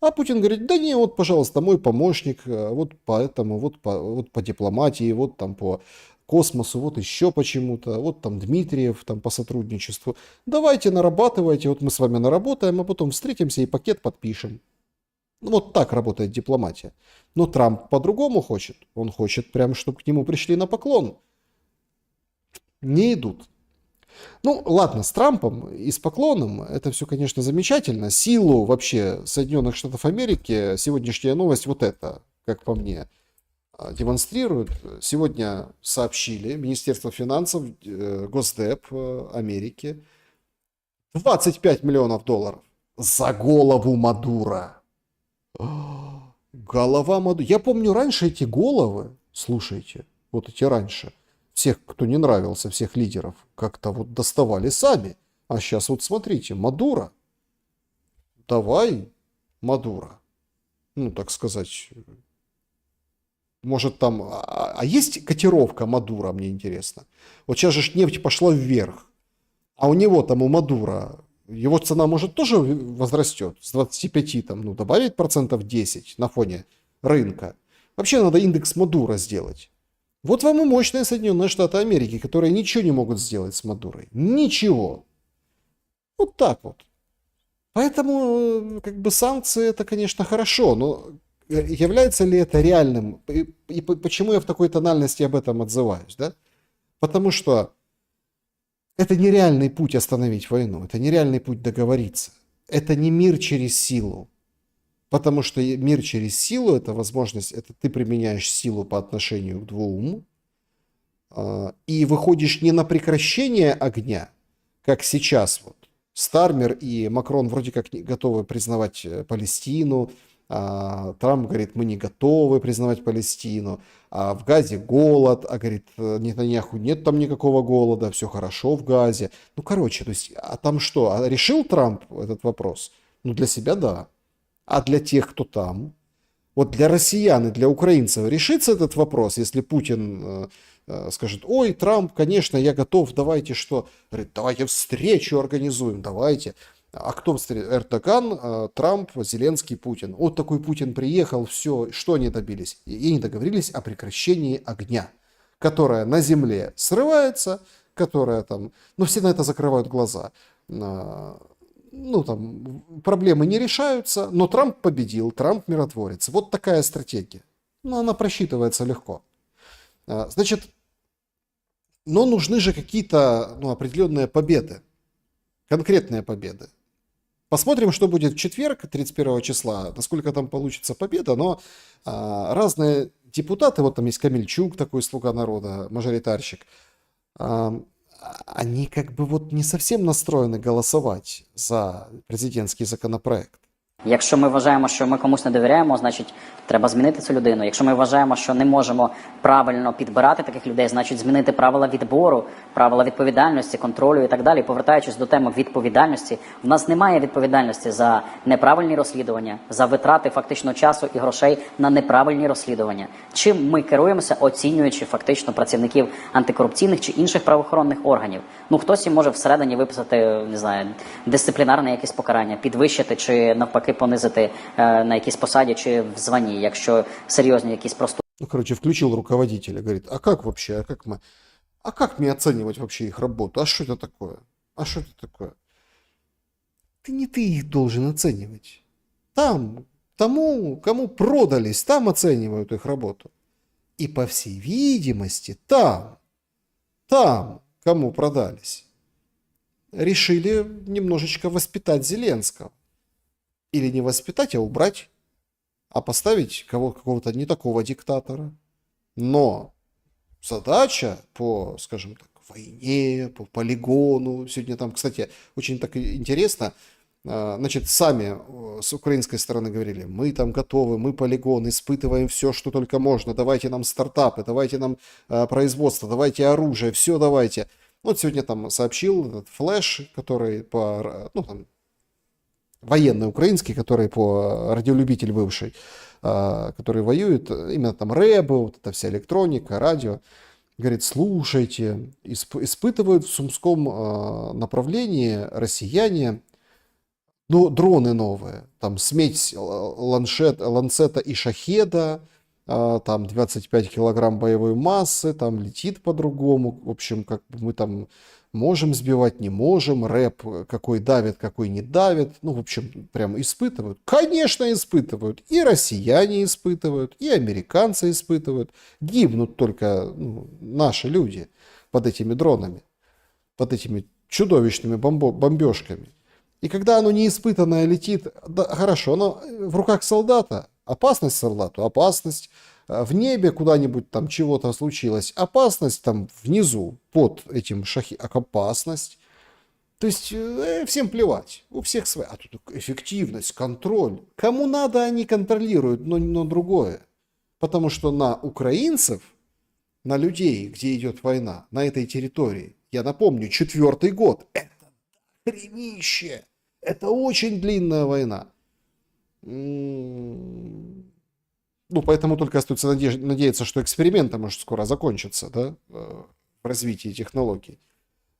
А Путин говорит, да не, вот, пожалуйста, мой помощник, вот по этому, вот по дипломатии, вот там по космосу, вот еще почему-то, вот там Дмитриев там по сотрудничеству. Давайте нарабатывайте, вот мы с вами наработаем, а потом встретимся и пакет подпишем. Ну, вот так работает дипломатия. Но Трамп по-другому хочет. Он хочет прям, чтобы к нему пришли на поклон. Не идут. Ну, ладно, с Трампом и с поклоном это все, конечно, замечательно. Силу вообще Соединенных Штатов Америки сегодняшняя новость вот это, как по мне, демонстрирует. Сегодня сообщили Министерство финансов, Госдеп Америки, $25 миллионов за голову Мадуро. Голова Мадуро. Я помню раньше эти головы, слушайте, вот эти раньше, всех, кто не нравился, всех лидеров, как-то вот доставали сами. А сейчас вот смотрите, Мадуро. Давай, Мадуро. Ну, так сказать. Может там... А есть котировка Мадуро, мне интересно. Вот сейчас же нефть пошла вверх. А у него там, у Мадуро, его цена может тоже возрастет. С 25 там, ну, добавить процентов 10 на фоне рынка. Вообще надо индекс Мадуро сделать. Вот вам и мощные Соединенные Штаты Америки, которые ничего не могут сделать с Мадурой. Ничего. Вот так вот. Поэтому, как бы, санкции это, конечно, хорошо, но является ли это реальным? И почему я в такой тональности об этом отзываюсь, да? Потому что это нереальный путь остановить войну, это нереальный путь договориться. Это не мир через силу. Потому что мир через силу, это возможность, это ты применяешь силу по отношению к двум, и выходишь не на прекращение огня, как сейчас вот. Стармер и Макрон вроде как не готовы признавать Палестину, Трамп говорит, мы не готовы признавать Палестину, а в Газе голод, а говорит, Нетаньяху, нет там никакого голода, все хорошо в Газе. Ну, короче, то есть, а там что, решил Трамп этот вопрос? Ну, для себя да. А для тех, кто там, вот для россиян и для украинцев решится этот вопрос, если Путин скажет, ой, Трамп, конечно, я готов, давайте что? Говорит, давайте встречу организуем, давайте. А кто встреча? Эрдоган, Трамп, Зеленский, Путин. Вот такой Путин приехал, все, что они добились? И они договорились о прекращении огня, которое на земле срывается, которое там, ну все на это закрывают глаза. Ну, там, проблемы не решаются, но Трамп победил, Трамп миротворец. Вот такая стратегия. Ну, она просчитывается легко. Значит, но нужны же какие-то, ну, определенные победы, конкретные победы. Посмотрим, что будет в четверг, 31 числа, насколько там получится победа, но разные депутаты, вот там есть Камельчук, такой слуга народа, мажоритарщик, они как бы вот не совсем настроены голосовать за президентський законопроект. Якщо ми вважаємо, що ми комусь не довіряємо, значить треба змінити цю людину. Якщо ми вважаємо, що не можемо правильно підбирати таких людей, значить змінити правила відбору, правила відповідальності, контролю і так далі. Повертаючись до теми відповідальності, в нас немає відповідальності за неправильні розслідування, за витрати фактично часу і грошей на неправильні розслідування. Чим ми керуємося, оцінюючи фактично працівників антикорупційних чи інших правоохоронних органів? Ну, хтось їм може всередині виписати, не знаю, дисциплінарне якесь покарання, підвищити чи навпаки понизити на якійсь посаді чи в званні, якщо серйозні якісь проступки. Ну, короче, включил руководителя, говорит, а как вообще, а как мне оценивать вообще их работу? А что это такое? А что это такое? Ты их должен оценивать. Там, тому, кому продались, там оценивают их работу. И по всей видимости, там, кому продались, решили немножечко воспитать Зеленского. Или не воспитать, а убрать, а поставить какого-то не такого диктатора. Но задача по, скажем так, войне, по полигону, сегодня там, кстати, очень так интересно, значит, сами с украинской стороны говорили, мы там готовы, мы полигон, испытываем все, что только можно, давайте нам стартапы, давайте нам производство, давайте оружие, все давайте. Вот сегодня там сообщил этот Флэш, который по, ну, там, военный украинский, который по радиолюбитель бывший, который воюет, именно там рэбы, вот эта вся электроника, радио, говорит, слушайте, испытывают в Сумском направлении россияне, ну, дроны новые, там смесь Ланцета и Шахеда, там 25 килограмм боевой массы, там летит по-другому. В общем, как бы мы там можем сбивать, не можем. Рэп какой давит, какой не давит. Ну, в общем, прям испытывают. Конечно, испытывают. И россияне испытывают, и американцы испытывают. Гибнут только наши люди под этими дронами, под этими чудовищными бомбежками. И когда оно неиспытанное летит, да, хорошо, оно в руках солдата, опасность солдату, опасность в небе куда-нибудь там чего-то случилось, опасность там внизу под этим опасность. То есть всем плевать, у всех своя. А тут эффективность, контроль. Кому надо, они контролируют, но другое. Потому что на украинцев, на людей, где идет война, на этой территории, я напомню, 4-й год, это хренище. Это очень длинная война. Ну, поэтому только остается надеяться, что эксперименты, может, скоро закончатся, да, в развитии технологий.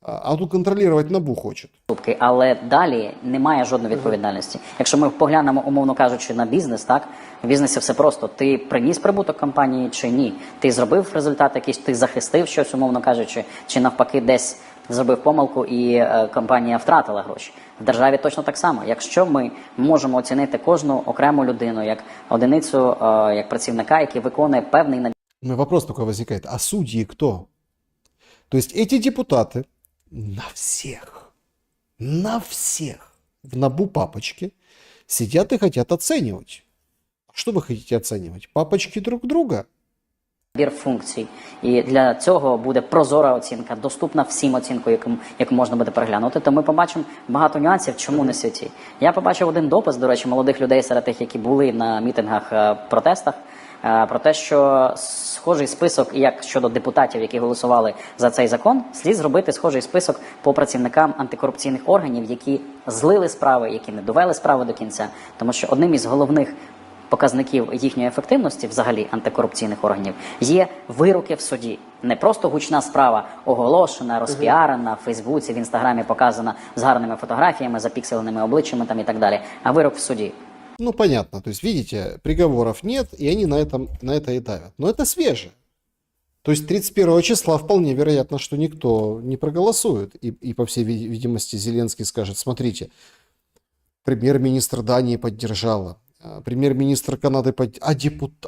А тут контролювати НАБУ хочуть. Але далі немає жодної відповідальності. Якщо ми поглянемо, умовно кажучи, на бізнес, так, в бізнесі все просто. Ти приніс прибуток компанії чи ні? Ти зробив результат якийсь, ти захистив щось, умовно кажучи, чи навпаки десь зробив помилку і компанія втратила гроші. В державі точно так само. Якщо ми можемо оцінити кожну окрему людину як одиницю, як працівника, який виконує певний набір. Ну, вопрос только возникает, а судьи кто? То есть эти депутаты на всех в НАБУ папочке сидят и хотят оценивать. Что вы хотите оценивать? Папочки друг друга? Функцій. І для цього буде прозора оцінка, доступна всім оцінку, яку можна буде переглянути. То ми побачимо багато нюансів, чому не святі. Я побачив один допис, до речі, молодих людей серед тих, які були на мітингах, протестах, про те, що схожий список, як щодо депутатів, які голосували за цей закон, слід зробити схожий список по працівникам антикорупційних органів, які злили справи, які не довели справи до кінця. Тому що одним із головних показників їхньої ефективності, взагалі, антикорупційних органів, є вироки в суді. Не просто гучна справа, оголошена, розпіарена, в Фейсбуці, в Інстаграмі показана з гарними фотографіями, запікселеними обличчями там і так далі, а вирок в суді. Ну, понятно. То есть, видите, приговоров нет, и они на это и давят. Но это свеже. То есть 31 числа вполне вероятно, что никто не проголосует. И по всей видимости, Зеленский скажет, смотрите, премьер-министр Дании поддержала, премьер-министр Канады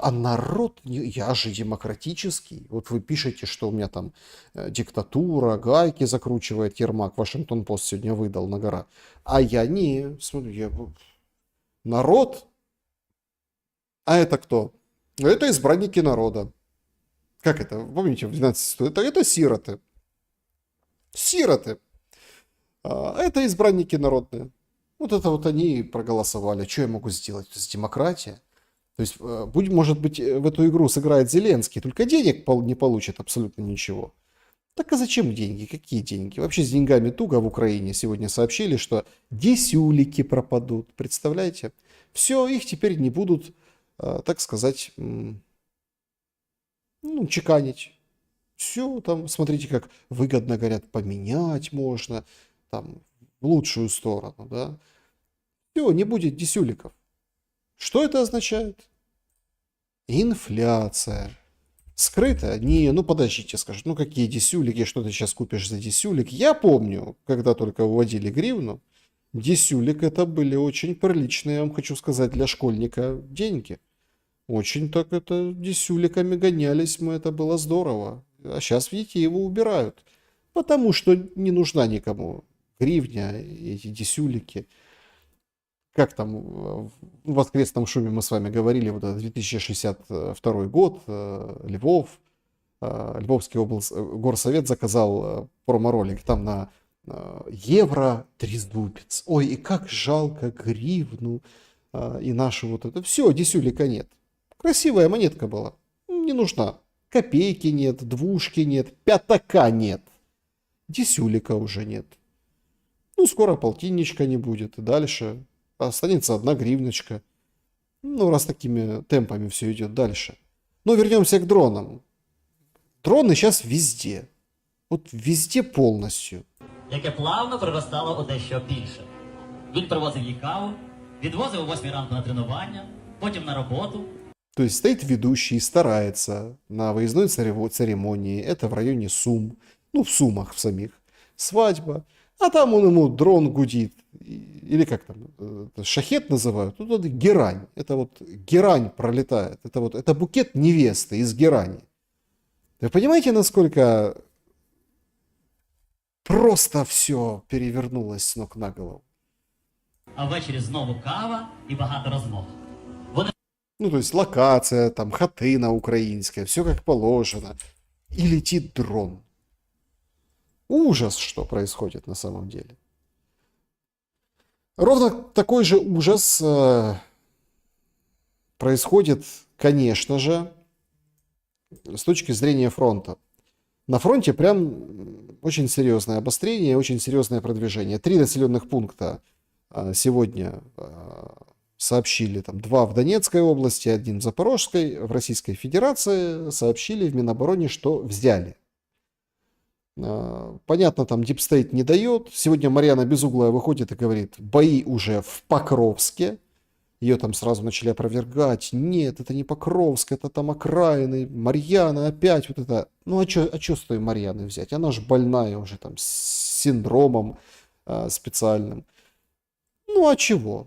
а народ, я же демократический. Вот вы пишете, что у меня там диктатура, гайки закручивает Ермак, Вашингтон-Пост сегодня выдал на гора. А я не, смотрю, народ? А это кто? Это избранники народа. Как это? Помните, в 12 это сироты. Сироты. А это избранники народные. Вот это вот они проголосовали. Что я могу сделать? Это демократия. То есть, может быть, в эту игру сыграет Зеленский, только денег не получит абсолютно ничего. Так а зачем деньги? Какие деньги? Вообще с деньгами туго в Украине. Сегодня сообщили, что десюлики пропадут. Представляете? Все, их теперь не будут, так сказать, чеканить. Все, там, смотрите, как выгодно, говорят, поменять можно, там, в лучшую сторону, да. Все, не будет десюликов. Что это означает? Инфляция. Скрытая? Не, подождите, скажут, какие десюлики, что ты сейчас купишь за десюлик? Я помню, когда только вводили гривну, десюлик это были очень приличные, я вам хочу сказать, для школьника деньги. Очень так это десюликами гонялись мы, это было здорово. А сейчас, видите, его убирают. Потому что не нужна никому гривня, эти десюлики. Как там в воскресном шуме мы с вами говорили, вот это 2062 год, Львов, Львовский горсовет заказал промо-ролик, там на евро трезубец. Ой, и как жалко гривну и нашу вот это. Все, десюлика нет. Красивая монетка была, не нужна. Копейки нет, двушки нет, пятака нет. Десюлика уже нет. Скоро полтинничка не будет, и дальше останется 1 гривночка. Раз такими темпами все идет дальше. Но вернемся к дронам. Дроны сейчас везде. Вот везде полностью. Яке плавно приростало у дещо більше. Він привозив їй каву, відвозив о 8 ранку на тренування, потім на роботу. То есть стоит ведущий, старается на выездной церемонии, это в районе Сум, ну в Сумах в самих, свадьба, а там он ему дрон гудит, или как там, шахет называют, ну тут герань, это вот герань пролетает, это вот, это букет невесты из герани. Вы понимаете, насколько просто все перевернулось с ног на голову? А ввечері знову кава і багато розмов. Вони Ну, то есть локация, там, хатына украинская, все как положено. И летит дрон. Ужас, что происходит на самом деле. Ровно такой же ужас происходит, конечно же, с точки зрения фронта. На фронте прям очень серьезное обострение, очень серьезное продвижение. 3 населенных пункта сегодня сообщили, там 2 в Донецкой области, 1 в Запорожской, в Российской Федерации сообщили в Минобороне, что взяли. Понятно, там Deep State не дает. Сегодня Марьяна Безуглая выходит и говорит, бои уже в Покровске. Ее там сразу начали опровергать. Нет, это не Покровск, это там окраины. Марьяна опять вот это. Ну а что с той Марьяны взять? Она же больная уже там с синдромом специальным. Ну а чего?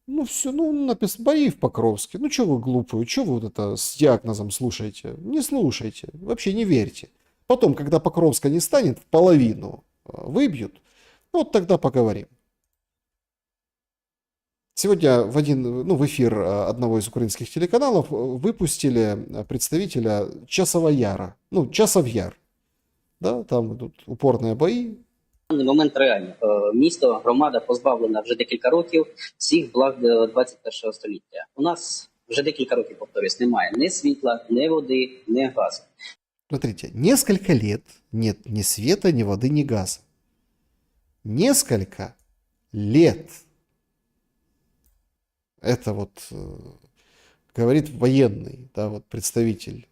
Ну все, ну написано бои в Покровске. Ну что вы глупые, что вы вот это с диагнозом слушаете? Не слушайте, вообще не верьте. Потом, когда Покровска не станет, в половину выбьют. Вот тогда поговорим. Сегодня в эфир одного из украинских телеканалов выпустили представителя Часова Яра. Ну, Часов Яр. Да, там идут упорные бои. На даний момент реально місто, громада позбавлена вже декілька років всіх благ 21 століття. У нас вже декілька років, повторюсь, немає ні світла, ні води, ні газу. Смотрите, несколько лет нет ни света, ни воды, ни газа. Несколько лет. Это вот говорит военный, да, вот представитель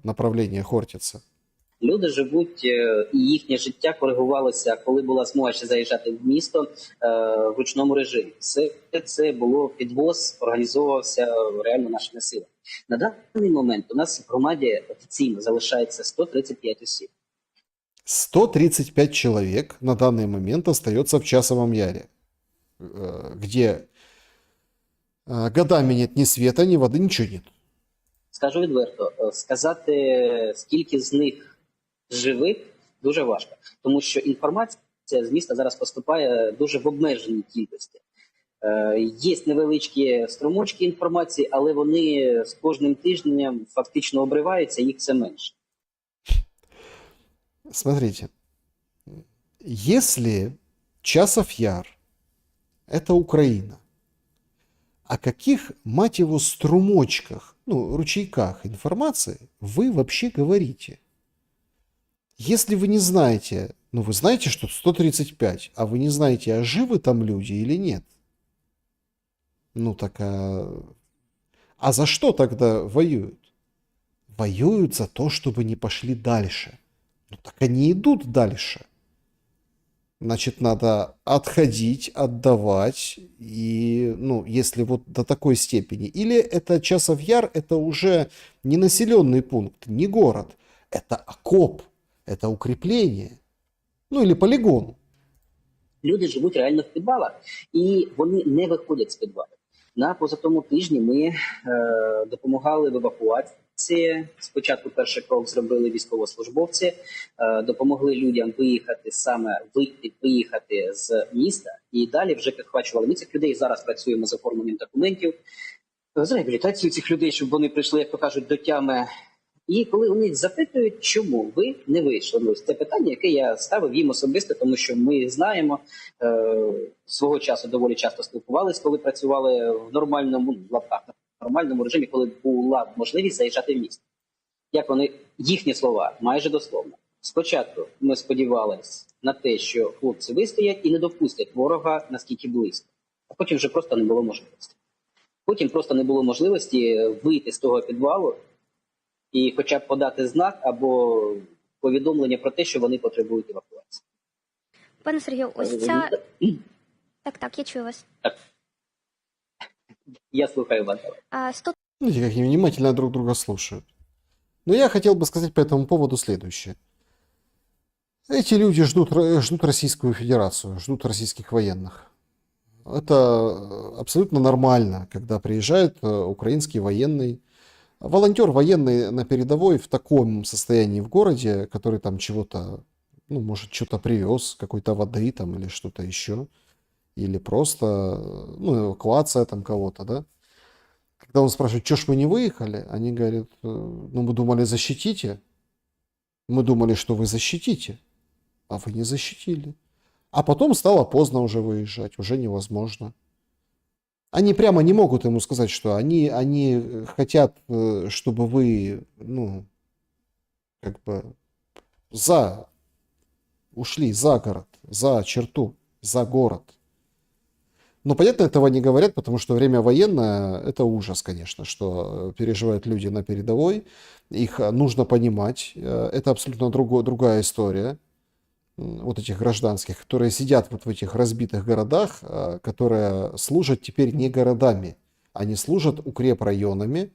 направления Хортица. Люди живуть, і їхнє життя коригувалося, коли була змога ще заїжджати в місто в ручному режимі. Все це було підвоз, організовувався реально нашими силами. На даний момент у нас в громаді офіційно залишається 135 осіб. 135 человек на данный момент остается в Часовом Яре, где годами нет ни света, ни воды, ничего нет. Скажу відверто, сказати, скільки з них живих, дуже важко. Тому що інформація з міста зараз поступає дуже в обмеженій кількості. Є невеличкі струмочки інформації, але вони з кожним тижнем фактично обриваються, їх все менше. Смотрите, если Часов Яр – это Украина, о каких, мать его, струмочках, ну, ручейках информации вы вообще говорите? Если вы не знаете, ну, вы знаете, что 135, а вы не знаете, а живы там люди или нет? Ну, так а за что тогда воюют? Воюют за то, чтобы не пошли дальше. Ну, так они идут дальше. Значит, надо отходить, отдавать, и, ну, если вот до такой степени. Или это Часов Яр, это уже не населенный пункт, не город, это окоп, это укрепление, ну, или полигон. Люди живуть реально в підвалах, і вони не виходять з підвалів. На позатому тижні ми допомагали в евакуації. Спочатку перший крок зробили військовослужбовці, допомогли людям виїхати з міста, і далі вже підхвачували. Ми цих людей зараз працюємо з оформленням документів, з реабілітацією цих людей, щоб вони прийшли, як то кажуть, до тями. І коли вони запитують, чому ви не вийшли, ну, це питання, яке я ставив їм особисто, тому що ми знаємо, свого часу доволі часто спілкувалися, коли працювали в нормальному, в лапках, нормальному режимі, коли була можливість заїжджати в місто. Як вони, їхні слова, майже дословно. Спочатку ми сподівалися на те, що хлопці вистоять і не допустять ворога наскільки близько. А потім вже просто не було можливості. Потім просто не було можливості вийти з того підвалу і хоча б подати знак або повідомлення про те, що вони потребують евакуації. Пане Сергію, ось ця... Так, я чую вас. Так. Я слухаю вас. 100 Видите, как они внимательно друг друга слушают. Но я хотел бы сказать по этому поводу следующее. Эти люди ждут Российскую Федерацию, ждут российских военных. Это абсолютно нормально, когда приезжает украинский военный, волонтер военный на передовой в таком состоянии в городе, который там чего-то, ну, может, что-то привез, какой-то воды там или что-то еще, или просто, ну, эвакуация там кого-то, да. Когда он спрашивает, что ж мы не выехали, они говорят, ну, мы думали, защитите. Мы думали, что вы защитите, а вы не защитили. А потом стало поздно уже выезжать, уже невозможно. Они прямо не могут ему сказать, что они хотят, чтобы вы, ну, как бы ушли за город, за черту, за город. Но, понятно, этого не говорят, потому что время военное – это ужас, конечно, что переживают люди на передовой. Их нужно понимать. Это абсолютно другая история. Вот этих гражданских, которые сидят вот в этих разбитых городах, которые служат теперь не городами. Они служат укрепрайонами,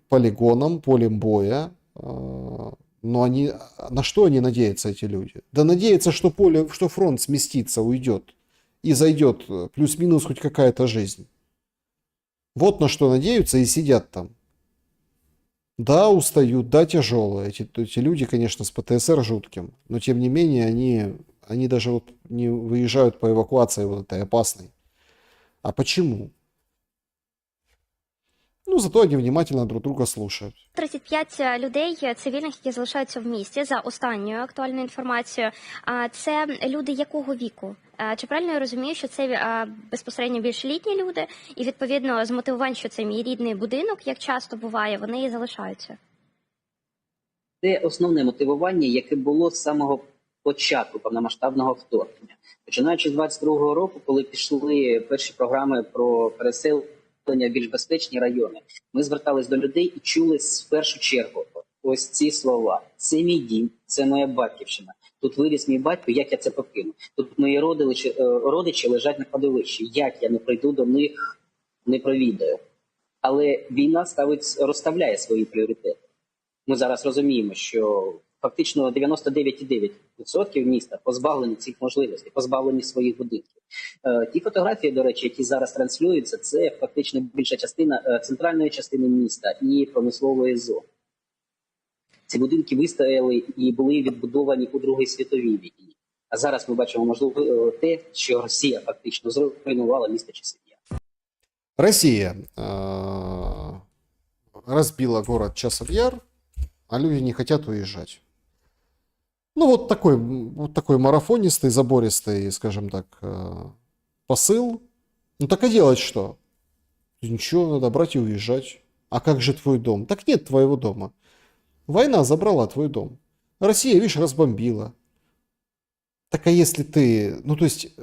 полигоном, полем боя. Но на что они надеются, эти люди? Да надеются, что фронт сместится, уйдет. И зайдет плюс-минус хоть какая-то жизнь. Вот на что надеются и сидят там. Да, устают, да, тяжелые. Эти люди, конечно, с ПТСР жутким. Но, тем не менее, они даже вот не выезжают по эвакуации вот этой опасной. А почему? Ну, зато они внимательно друг друга слушають. 35 людей цивільних, які залишаються в місті, за останньою актуальною інформацією. Це люди якого віку? Чи правильно я розумію, що це безпосередньо більш літні люди, і відповідно з мотивувань, що це мій рідний будинок, як часто буває, вони і залишаються? Це основне мотивування, яке було з самого початку повномасштабного вторгнення. Починаючи з 22-го року, коли пішли перші програми про переселення в більш безпечні райони, ми звертались до людей і чули в першу чергу ось ці слова. Це мій дім, це моя батьківщина. Тут виріс мій батько, як я це покину? Тут мої родичі лежать на кладовищі. Як я не прийду до них, не провідаю? Але війна розставляє свої пріоритети. Ми зараз розуміємо, що фактично 99,9% міста позбавлені цих можливостей, позбавлені своїх будинків. Ті фотографії, до речі, які зараз транслюються, це фактично більша частина центральної частини міста і промислової зони. Ці будинки вистояли і були відбудовані у Другій світовій війні. А зараз ми бачимо, можливо, те, що Росія фактично зруйнувала місто Часів'яр. Россия разбила город Часов-Яр, а люди не хотят уезжать. Ну, вот такой марафонистый, забористый, скажем так, посыл. Ну, так и делать что? Ничего, надо брать и уезжать. А как же твой дом? Так нет твоего дома. Война забрала твой дом. Россия, видишь, разбомбила. Так а если ты... Ну, то есть,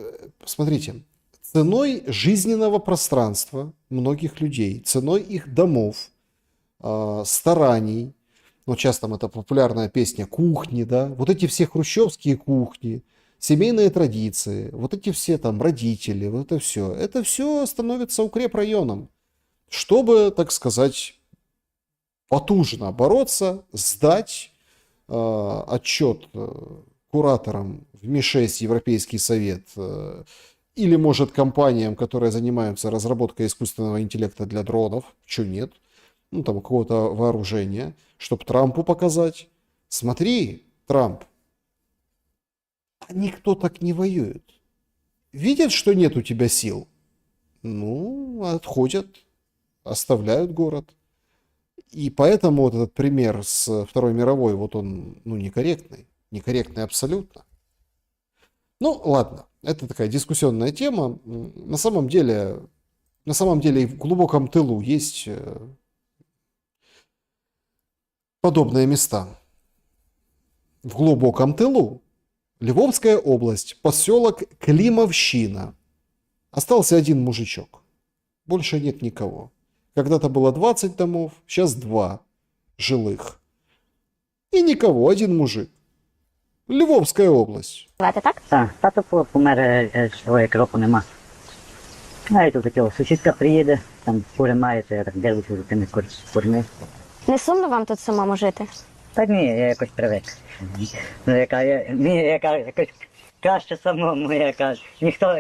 смотрите, ценой жизненного пространства многих людей, ценой их домов, стараний, ну, сейчас там это популярная песня «Кухни», да, вот эти все хрущевские кухни, семейные традиции, вот эти все там родители, вот это все становится укрепрайоном, чтобы, так сказать, потужно бороться, сдать отчет кураторам в МИ-6, Европейский совет, или, может, компаниям, которые занимаются разработкой искусственного интеллекта для дронов, что нет, ну, там, какого-то вооружения, чтобы Трампу показать. Смотри, Трамп, а никто так не воюет. Видят, что нет у тебя сил? Ну, отходят, оставляют город. И поэтому вот этот пример с Второй мировой, вот он, ну, некорректный. Некорректный абсолютно. Ну, ладно, это такая дискуссионная тема. На самом деле и в глубоком тылу есть подобные места. В глубоком тылу Львовская область, поселок Климовщина. Остался один мужичок. Больше нет никого. Когда-то было 20 домов, сейчас 2 жилых. И никого, один мужик. Львовская область. Так? Тато помер чоловік, року нема. А і тут таке, сусідка приїде, там кури мається, я так дивлюся за тими курми. Не сумно вам тут самому жити? Та ні, я якось привик. Ну, мені якось краще самому, ніхто,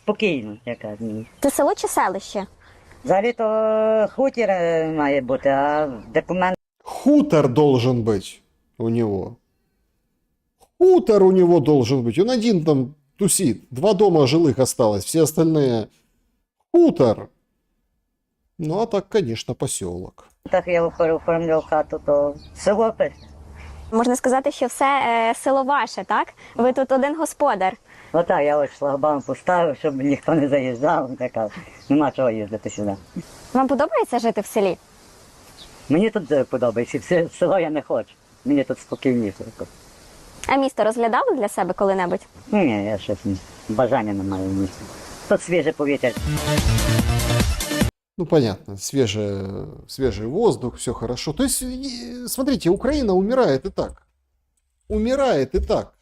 спокійно, ні. Це село чи селище? Взагалі то хутір має бути, а документ Хутор должен быть у него. Хутор у него должен быть. Он один там тусит. 2 дома жилых осталось. Все остальные хутор. Ну, а так, конечно, поселок. так я оформлював хату, то село пише. Можна сказати, що все село ваше, так? Ви тут один господар. Отак, я ось шлагбаум поставив, щоб ніхто не заїжджав, така, нема чого їздити сюди. Вам подобається жити в селі? Мені тут подобається, в село я не хочу. Мені тут спокійніше. А місто розглядали для себе коли-небудь? Ні, я щось бажання не маю в місті. Тут свіже повітря. Ну, понятно, свежий воздух, все хорошо. То есть, смотрите, Украина умирает и так. Умирает и так.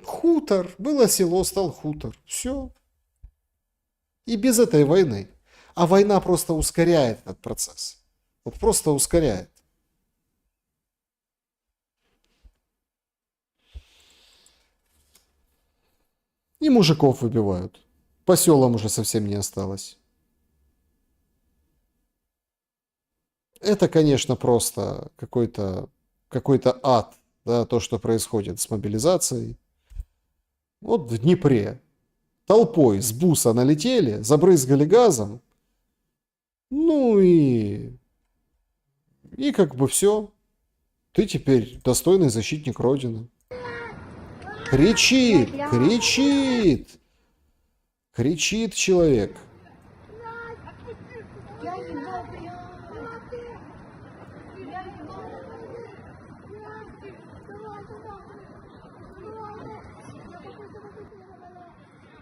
Хутор. Было село, стал хутор. Все. И без этой войны. А война просто ускоряет этот процесс. Вот просто ускоряет. И мужиков выбивают. По селам уже совсем не осталось. Это, конечно, просто какой-то ад, да, то, что происходит с мобилизацией. Вот в Днепре толпой с буса налетели, забрызгали газом. Ну и как бы все. Ты теперь достойный защитник Родины. Кричит, кричит. Кричит человек.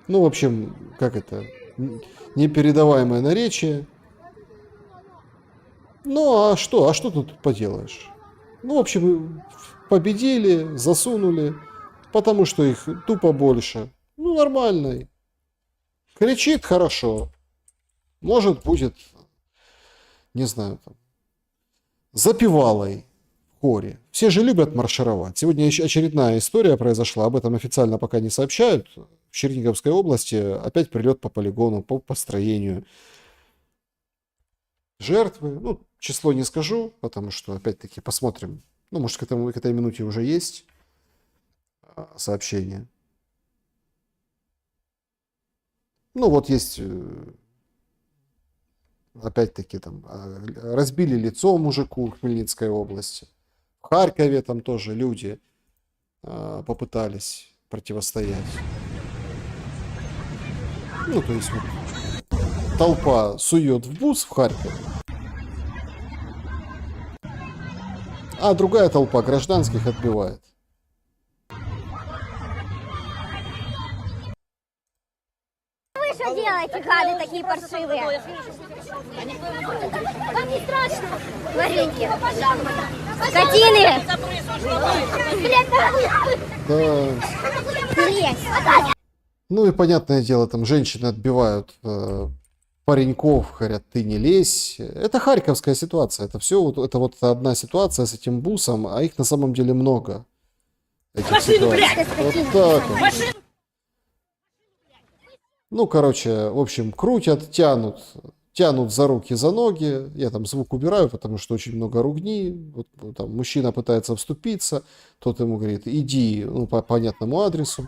Ну, в общем, как это? Непередаваемое наречие. Ну, а что? А что тут поделаешь? Ну, в общем, победили, засунули, потому что их тупо больше. Ну, нормально. Кричит хорошо. Может, будет, не знаю, там, запевалой в хоре. Все же любят маршировать. Сегодня еще очередная история произошла. Об этом официально пока не сообщают. В Черниговской области опять прилет по полигону, по построению. Жертвы. Ну, число не скажу, потому что, опять-таки, посмотрим. Ну, может, к этой минуте уже есть сообщение. Ну, вот есть, опять-таки, там, разбили лицо мужику в Хмельницкой области. В Харькове там тоже люди попытались противостоять. Ну, то есть, вот, толпа сует в бус в Харькове, а другая толпа гражданских отбивает. Что делаете, гады такие паршивые? Вам не страшно? Маленькие. Скотины! Да. Ну и понятное дело, там женщины отбивают пареньков, говорят, ты не лезь. Это харьковская ситуация. Это все, это вот одна ситуация с этим бусом, а их на самом деле много. Этих ситуаций. Вот так вот. Ну, короче, в общем, крутят, тянут за руки, за ноги. Я там звук убираю, потому что очень много ругни. Вот, там мужчина пытается вступиться, тот ему говорит, иди, ну, по понятному адресу.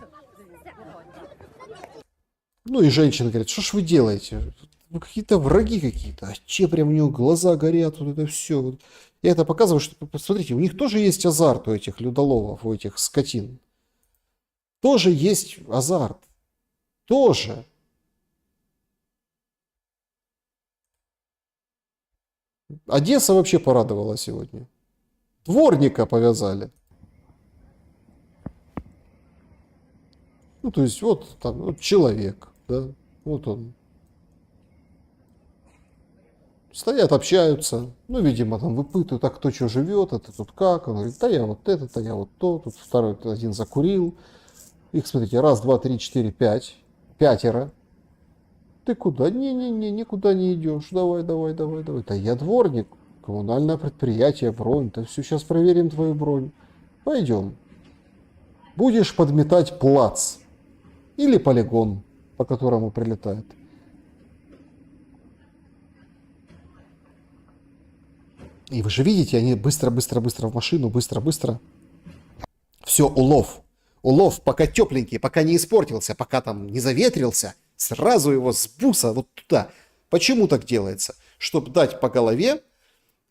Ну и женщина говорит, что ж вы делаете? Вы какие-то враги какие-то. А че прям у него глаза горят, вот это все. Я это показываю, что, посмотрите, у них тоже есть азарт, у этих людоловов, у этих скотин. Тоже есть азарт. Тоже. Одесса вообще порадовала сегодня. Дворника повязали. Ну, то есть, вот там вот человек, да, вот он. Стоят, общаются. Ну, видимо, там выпытывают, а кто что живет, это тут как. Он говорит, да я вот это, я вот то. Тут второй один закурил. Их, смотрите, раз, два, три, четыре, пять. 5. ты куда? Не-не-не, никуда не идешь. Давай, давай, давай, давай. Да я дворник. Коммунальное предприятие, бронь. Да все, сейчас проверим твою бронь. Пойдем. Будешь подметать плац. Или полигон, по которому прилетает. И вы же видите, они быстро-быстро-быстро в машину, быстро-быстро. Все, улов. Улов, пока тепленький, пока не испортился, пока там не заветрился, сразу его с буса вот туда. Почему так делается? Чтобы дать по голове,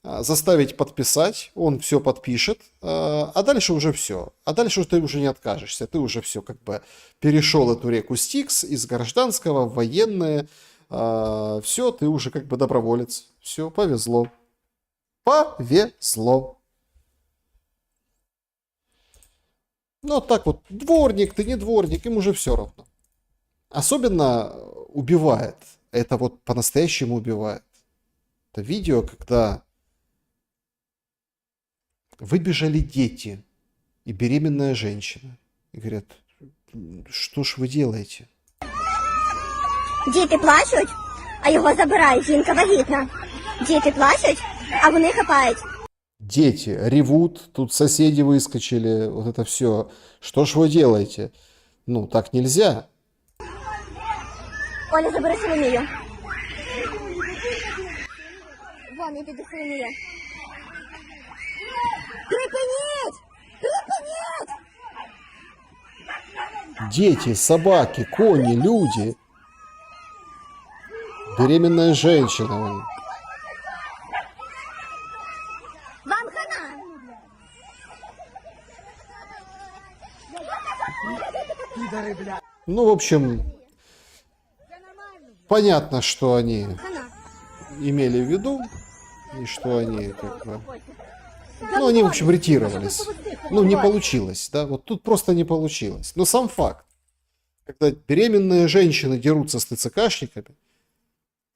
заставить подписать, он все подпишет, а дальше уже все. А дальше ты уже не откажешься, ты уже все как бы перешел эту реку Стикс из гражданского в военное, все, ты уже как бы доброволец. Все, повезло. Повезло. Ну, так вот, дворник, ты не дворник, им уже все равно. Особенно убивает. Это вот по-настоящему убивает. Это видео, когда выбежали дети и беременная женщина. И говорят, что ж ви делаете? Діти плачуть, а його забирають, жінка вагітна. Діти плачуть, а вони хапають. Дети ревут, тут соседи выскочили, вот это все. Что ж вы делаете? Ну, так нельзя. Оля, забери Соломію. Вон, іди до Соломії. Припиніть! Припиніть! Дети, собаки, кони, люди. Беременная женщина. вон. Вам хана! Ну, в общем, понятно, что они имели в виду, и что они как бы... Ну, они, в общем, ретировались. Ну, не получилось, да, вот тут просто не получилось. Но сам факт, когда беременные женщины дерутся с ТЦКшниками,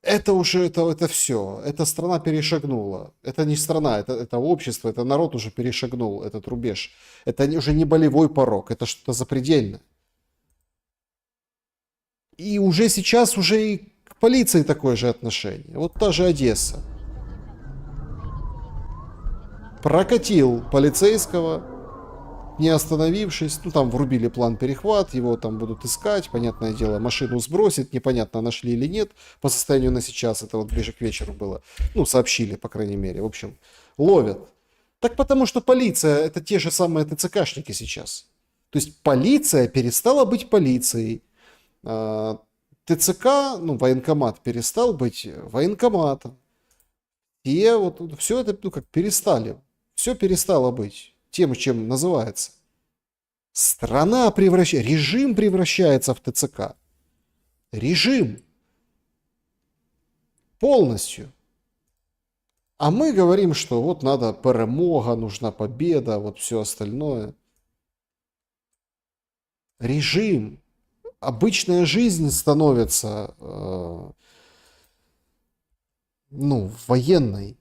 это уже, это все, эта страна перешагнула. Это не страна, это общество, это народ уже перешагнул этот рубеж. Это уже не болевой порог, это что-то запредельное. И уже сейчас уже и к полиции такое же отношение. Вот та же Одесса. Прокатил полицейского, не остановившись. Ну, там врубили план перехват, его там будут искать. Понятное дело, машину сбросит. Непонятно, нашли или нет. По состоянию на сейчас, это вот ближе к вечеру было. Ну, сообщили, по крайней мере. В общем, ловят. Так потому что полиция, это те же самые ТЦКшники сейчас. То есть полиция перестала быть полицией. ТЦК, ну, военкомат перестал быть военкоматом. И вот все это, ну, как перестали. Все перестало быть тем, чем называется. Страна превращается, режим превращается в ТЦК. Режим. Полностью. А мы говорим, что вот надо перемога, нужна победа, вот все остальное. Режим. Обычная жизнь становится, ну, военной.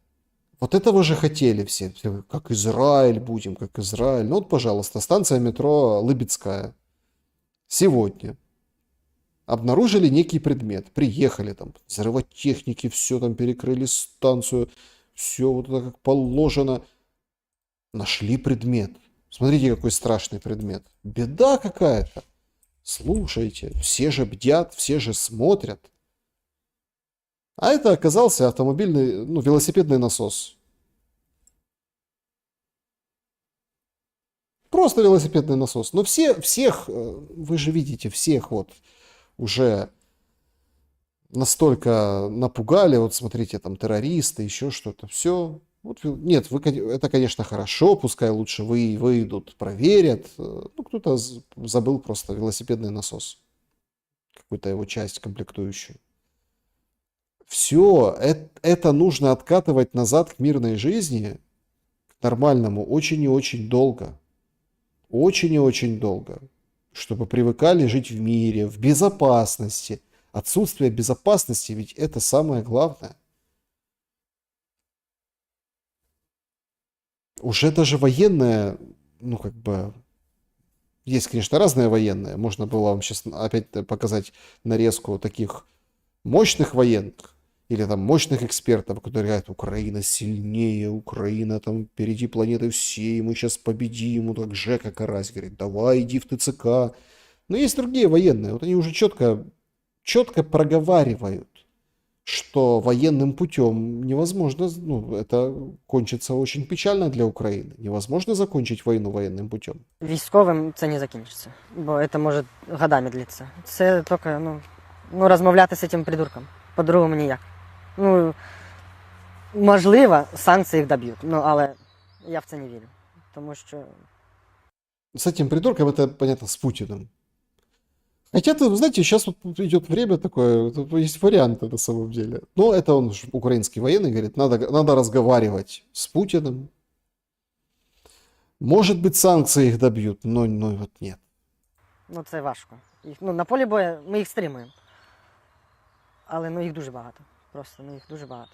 Вот этого же хотели все. Как Израиль будем, как Израиль. Ну вот, пожалуйста, станция метро Лыбецкая. Сегодня обнаружили некий предмет. Приехали там, взрывотехники, все там перекрыли станцию. Все вот это как положено. Нашли предмет. Смотрите, какой страшный предмет. Беда какая-то. Слушайте, все же бдят, все же смотрят. А это оказался автомобильный, ну, велосипедный насос. Просто велосипедный насос. Но всех, вы же видите, всех вот уже настолько напугали. Вот смотрите, там террористы, еще что-то. Все. Вот, нет, это, конечно, хорошо. Пускай лучше выйдут, проверят. Ну, кто-то забыл просто велосипедный насос. Какую-то его часть комплектующую. Все, это нужно откатывать назад к мирной жизни, к нормальному, очень и очень долго. Очень и очень долго. Чтобы привыкали жить в мире, в безопасности. Отсутствие безопасности, ведь это самое главное. Уже даже военное, ну, как бы... Есть, конечно, разные военные. Можно было вам сейчас опять показать нарезку таких мощных военных или там мощных экспертов, которые говорят, Украина сильнее, Украина там впереди планеты всей, мы сейчас победим, вот как Жека Карась говорит, давай иди в ТЦК. Но есть другие военные, вот они уже четко проговаривают, что военным путем невозможно, ну, это кончится очень печально для Украины. Невозможно закончить войну военным путем. Військовим це не закінчиться, бо це може годами длитися. Це тільки, розмовляти з цим придурком. По-другому ніяк. Можливо, санкції їх доб'ють, але я в це не вірю. Тому що... С этим придурком это понятно, с Путиным. Хотя, вы знаете, сейчас вот идет время такое, есть варианты на самом деле. Но это он украинский военный, говорит, надо разговаривать с Путиным. Может быть, санкции их добьют, но вот нет. Це важко. На полі бою ми їх стримуємо. Але їх дуже багато. Просто їх дуже багато.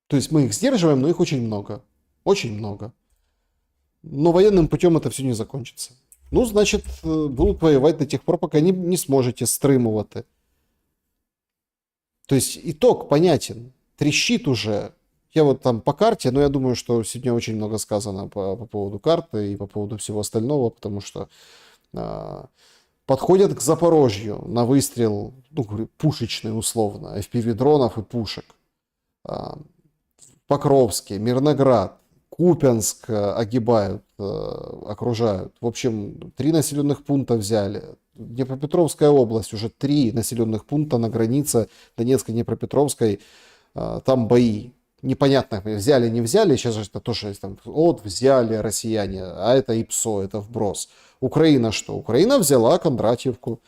То есть мы их сдерживаем, но их очень много. Очень много. Но военным путем это все не закончится. Ну, значит, будут воевать до тех пор, пока не сможете стримувати. То есть итог понятен. Трещит уже. Я вот там по карте, но я думаю, что сегодня очень много сказано по поводу карты и по поводу всего остального, потому что подходят к Запорожью на выстрел, пушечный условно, FPV-дронов и пушек. Покровский, Мирноград, Купянск огибают, окружают. В общем, 3 населенных пункта взяли. Днепропетровская область, уже 3 населенных пункта на границе Донецкой и Днепропетровской. Там бои. Непонятно, взяли, не взяли. Сейчас же это тоже там, взяли россияне, а это ИПСО, это вброс. Украина что? Украина взяла Кондратьевку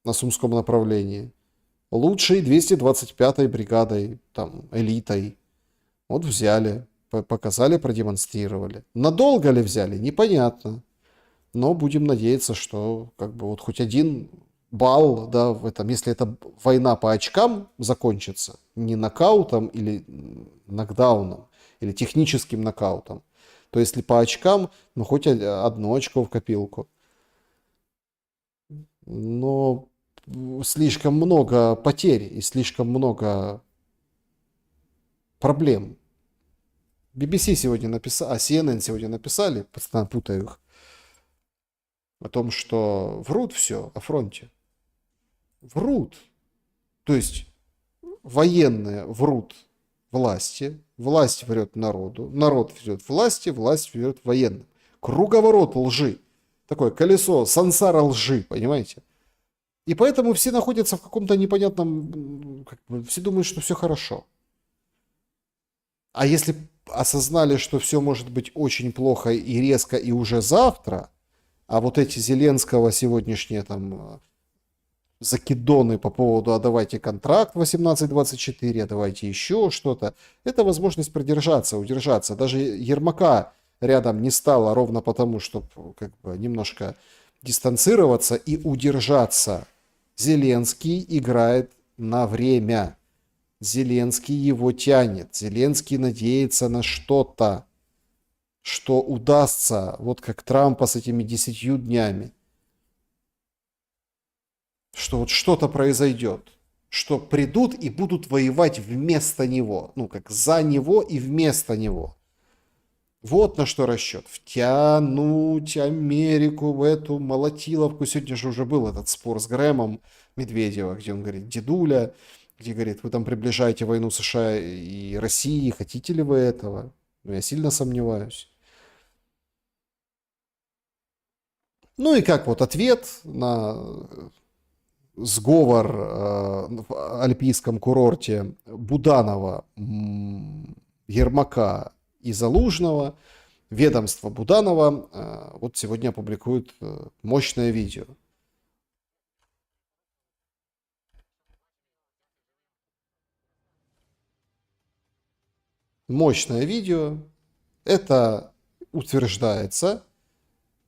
на Сумском направлении. Лучшей 225-й бригадой, там, элитой. Вот взяли, показали, продемонстрировали. Надолго ли взяли? Непонятно. Но будем надеяться, что как бы вот хоть один балл, да, в этом, если эта война по очкам закончится, не нокаутом или нокдауном, или техническим нокаутом, то если по очкам, хоть 1 очко в копилку. Но слишком много потерь и слишком много проблем. BBC сегодня написал, CNN сегодня написали, постоянно путаю их, о том, что врут все о фронте. Врут. То есть военные врут власти, власть врет народу, народ врет власти, власть врет военным. Круговорот лжи. Такое колесо сансара лжи, понимаете? И поэтому все находятся в каком-то непонятном... все думают, что все хорошо. А если осознали, что все может быть очень плохо и резко, и уже завтра, а вот эти Зеленского сегодняшние там закидоны по поводу «а давайте контракт 18-24, а давайте еще что-то», это возможность продержаться, удержаться. Даже Ермака рядом не стало ровно потому, чтобы как бы немножко дистанцироваться и удержаться. Зеленский играет на время. Зеленский его тянет. Зеленский надеется на что-то, что удастся, вот как Трампа с этими 10 днями. Что вот что-то произойдет. Что придут и будут воевать вместо него. Как за него и вместо него. Вот на что расчет. Втянуть Америку в эту молотиловку. Сегодня же уже был этот спор с Грэмом Медведева, где он говорит, дедуля, где говорит, вы там приближаете войну США и России, хотите ли вы этого? Я сильно сомневаюсь. И как вот ответ на сговор в альпийском курорте Буданова, Ермака и Залужного, ведомство Буданова вот сегодня опубликует мощное видео. Мощное видео. Это утверждается,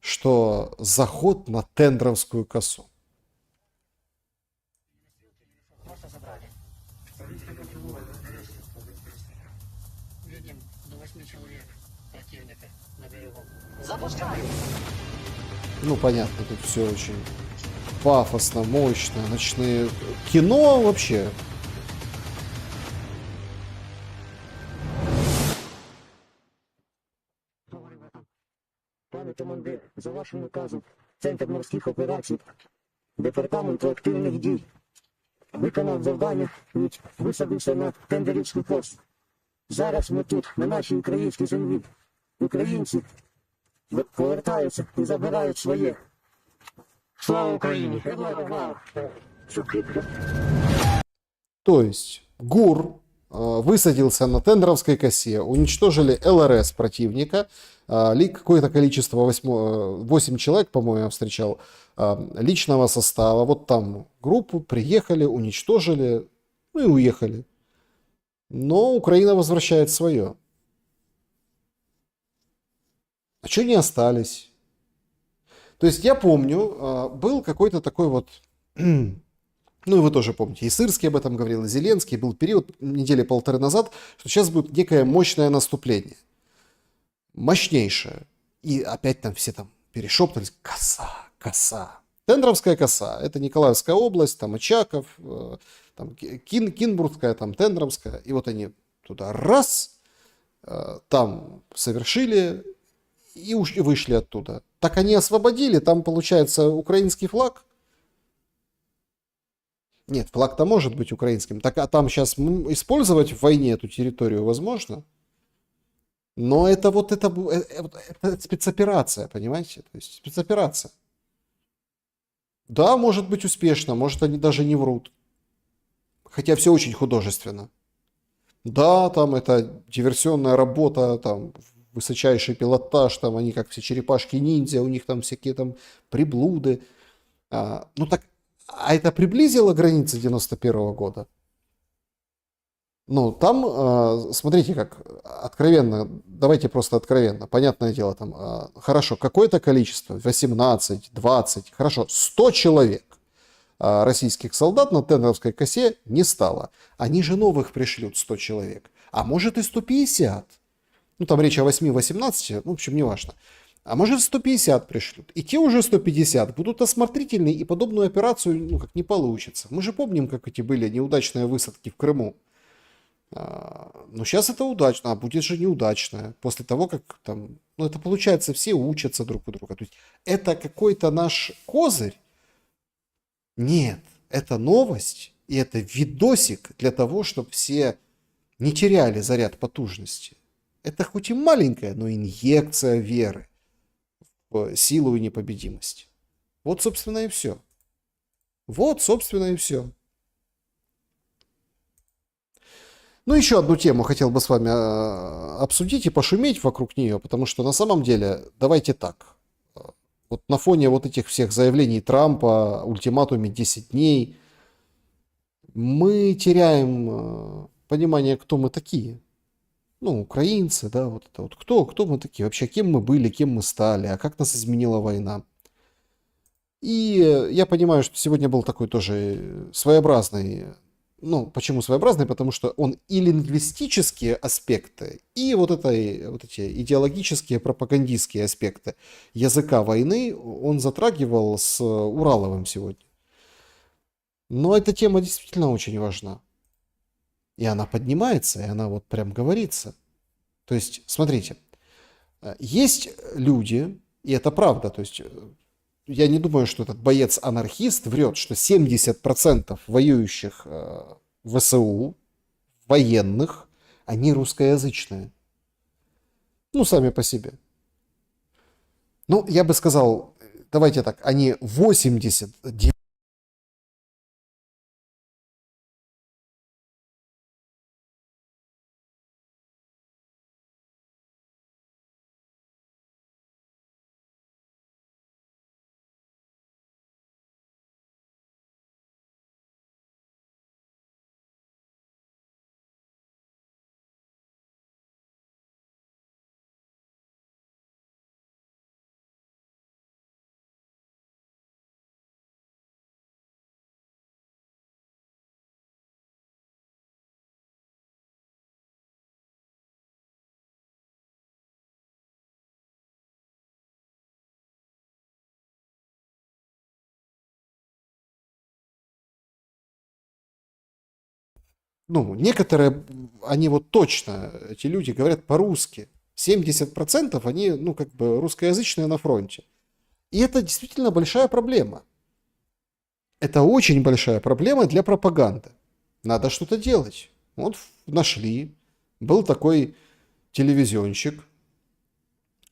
что заход на Тендровскую косу. Понятно, тут все очень пафосно, мощно, ночные... Кино вообще. Пане командир, за вашим наказом, Центр морських операцій, Департаменту активних дій, виконав завдання і висадився на Тендерівський пост. Зараз ми тут, на нашій українській землі. Українці повертаються і забирають своє. Слава Україні! То есть ГУР высадился на Тендеровской косе, уничтожили ЛРС противника, какое-то количество, 8 человек, по-моему, я встречал, личного состава. Вот там группу приехали, уничтожили, ну и уехали. Но Украина возвращает свое. А что не остались? То есть я помню, был какой-то такой вот... Ну и вы тоже помните, и Сырский об этом говорил, и Зеленский. Был период недели полторы назад, что сейчас будет некое мощное наступление. Мощнейшее. И опять там все там перешептывались. Коса, коса. Тендеровская коса. Это Николаевская область, там Очаков, там Кинбургская, там Тендеровская. И вот они туда раз, там совершили и вышли оттуда. Так они освободили, там получается украинский флаг. Нет, флаг-то может быть украинским. Так, а там сейчас использовать в войне эту территорию возможно? Но это вот это спецоперация, понимаете? То есть спецоперация. Да, может быть успешно, может они даже не врут. Хотя все очень художественно. Да, там это диверсионная работа, там высочайший пилотаж, там они как все черепашки-ниндзя, у них там всякие там приблуды. Ну так, а это приблизило границы 91 года? Ну, там, смотрите, как откровенно, давайте просто откровенно, понятное дело, там, хорошо, какое-то количество, 18, 20, хорошо, 100 человек российских солдат на Тендеровской косе не стало. Они же новых пришлют 100 человек, а может и 150. Ну, там речь о 8-18, ну, в общем, неважно. А может 150 пришлют. И те уже 150 будут осмотрительны, и подобную операцию, ну, как не получится. Мы же помним, как эти были неудачные высадки в Крыму. Но сейчас это удачно, а будет же неудачное. После того, как там, ну, это получается, все учатся друг у друга. То есть это какой-то наш козырь? Нет, это новость, и это видосик для того, чтобы все не теряли заряд потужности. Это хоть и маленькая, но инъекция веры в силу и непобедимость. Вот, собственно, и все. Вот, собственно, и все. Ну, еще одну тему хотел бы с вами обсудить и пошуметь вокруг нее, потому что на самом деле, давайте так. Вот на фоне вот этих всех заявлений Трампа, ультиматуме 10 дней, мы теряем понимание, кто мы такие. Ну, украинцы, да, вот это вот. Кто мы такие? Вообще, кем мы были, кем мы стали, а как нас изменила война? И я понимаю, что сегодня был такой тоже своеобразный. Ну, почему своеобразный? Потому что он и лингвистические аспекты, и вот эти идеологические, пропагандистские аспекты языка войны он затрагивал с Ураловым сегодня. Но эта тема действительно очень важна. И она поднимается, и она вот прям говорится. То есть, смотрите, есть люди, и это правда, то есть я не думаю, что этот боец-анархист врет, что 70% воюющих в ВСУ, военных, они русскоязычные. Ну, сами по себе. Ну, я бы сказал, давайте так, они 80, ну, некоторые, они вот точно, эти люди говорят по-русски. 70% они, ну, как бы русскоязычные на фронте. И это действительно большая проблема. Это очень большая проблема для пропаганды. Надо что-то делать. Вот нашли. Был такой телевизионщик.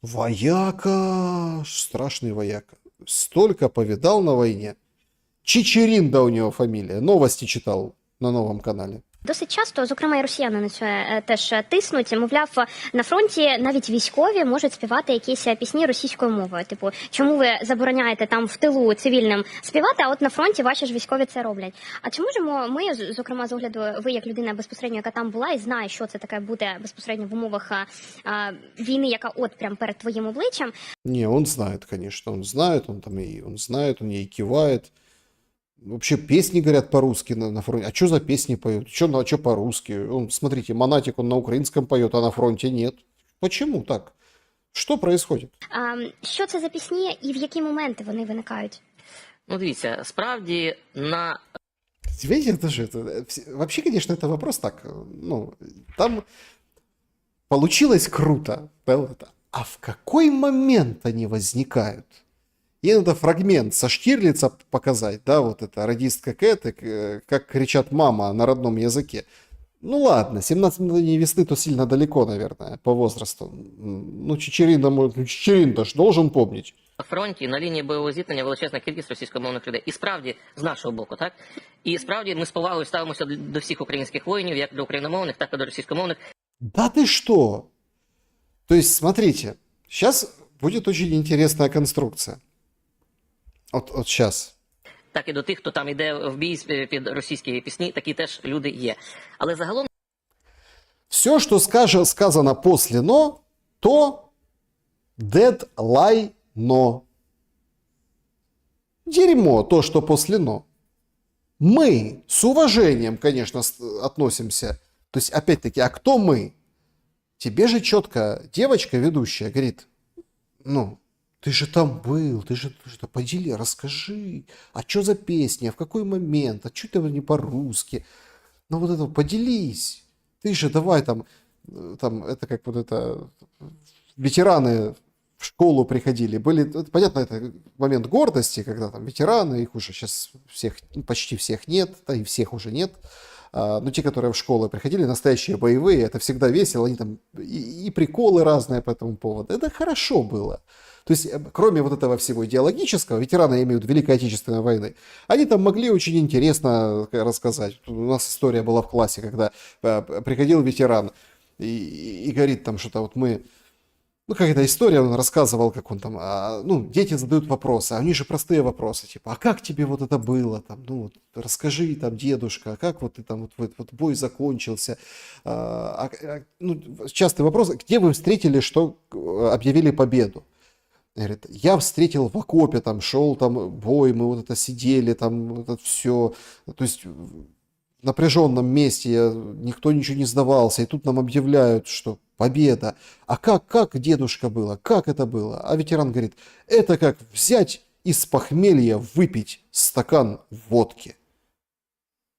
Вояка. Страшный вояка. Столько повидал на войне. Чичеринда у него фамилия. Новости читал на Новом канале. Досить часто, зокрема, і росіяни на це теж тиснуть. Мовляв, на фронті навіть військові можуть співати якісь пісні російською мовою. Типу, чому ви забороняєте там в тилу цивільним співати, а от на фронті ваші ж військові це роблять? А чи можемо ми, зокрема, з огляду, ви як людина безпосередньо, яка там була і знає, що це таке бути безпосередньо в умовах війни, яка от прям перед твоїм обличчям? Не, он знает, конечно, он знает, он ей кивает. Вообще песни говорят по-русски на фронте. А что за песни поют? Что по-русски? Смотрите, Монатик, он на украинском поет, а на фронте нет. Почему так? Что происходит? Що це за пісні і в які моменти вони виникають? Ну, дивіться, справді на... Видите, это же... Вообще, конечно, это вопрос так. Ну, там получилось круто. А в какой момент они возникают? Ей надо фрагмент со Штирлица показать, да, вот это радистка Кэт, как кричат мама на родном языке. Ну ладно, 17 мгновений весны то сильно далеко, наверное, по возрасту. Ну, Чичерин-то ж должен помнить. На фронті, на лінії бойового зіткнення величезна кількість російськомовних людей. І справді, з нашого боку, так? І справді ми з повагою ставимося до всіх українських воїнів, як до україномовних, так і до російськомовних. Да ты что? То есть, смотрите, сейчас будет очень интересная конструкция. От сейчас. Так і до тих, хто там йде в бій під російські пісні, такі теж люди є. Але загалом... Все, что сказано после «но», то dead lie «но». Дерьмо то, что после «но». Мы с уважением, конечно, относимся. То есть, опять-таки, а кто мы? Тебе же четко девочка ведущая говорит, ну, ты же там был, ты же подели, расскажи, а что за песня, в какой момент, а что ты не по-русски, ну вот это поделись, ты же давай там это как вот это, ветераны в школу приходили, были, понятно, это момент гордости, когда там ветераны, их уже сейчас всех, почти всех нет, да и всех уже нет. Но те, которые в школу приходили, настоящие боевые, это всегда весело, они там и приколы разные по этому поводу. Это хорошо было. То есть, кроме вот этого всего идеологического, ветераны, я имею в виду Великой Отечественной войны, они там могли очень интересно рассказать. У нас история была в классе, когда приходил ветеран и говорит там что-то, вот мы... Ну, какая-то история, он рассказывал, как он там, ну, дети задают вопросы, а у них же простые вопросы, типа, а как тебе вот это было, там, ну, вот, расскажи, там, дедушка, а как вот ты там, вот бой закончился, ну, частый вопрос, где вы встретили, что объявили победу? Говорит, я встретил в окопе, там, шел, там, бой, мы вот это сидели, там, вот это все, то есть... В напряженном месте никто ничего не сдавался, и тут нам объявляют, что победа. А как дедушка было? Как это было? А ветеран говорит, это как взять из похмелья выпить стакан водки.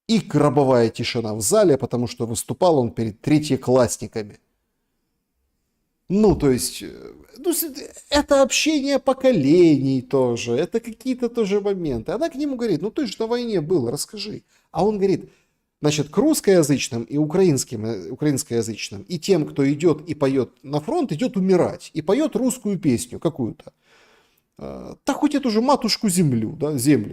И гробовая тишина в зале, потому что выступал он перед третьеклассниками. Ну, то есть, ну, это общение поколений тоже, это какие-то тоже моменты. Она к нему говорит, ну ты же на войне был, расскажи. А он говорит, значит, к русскоязычным и украинскоязычным, и тем, кто идет и поет на фронт, идет умирать, и поет русскую песню какую-то. Да хоть эту же матушку землю,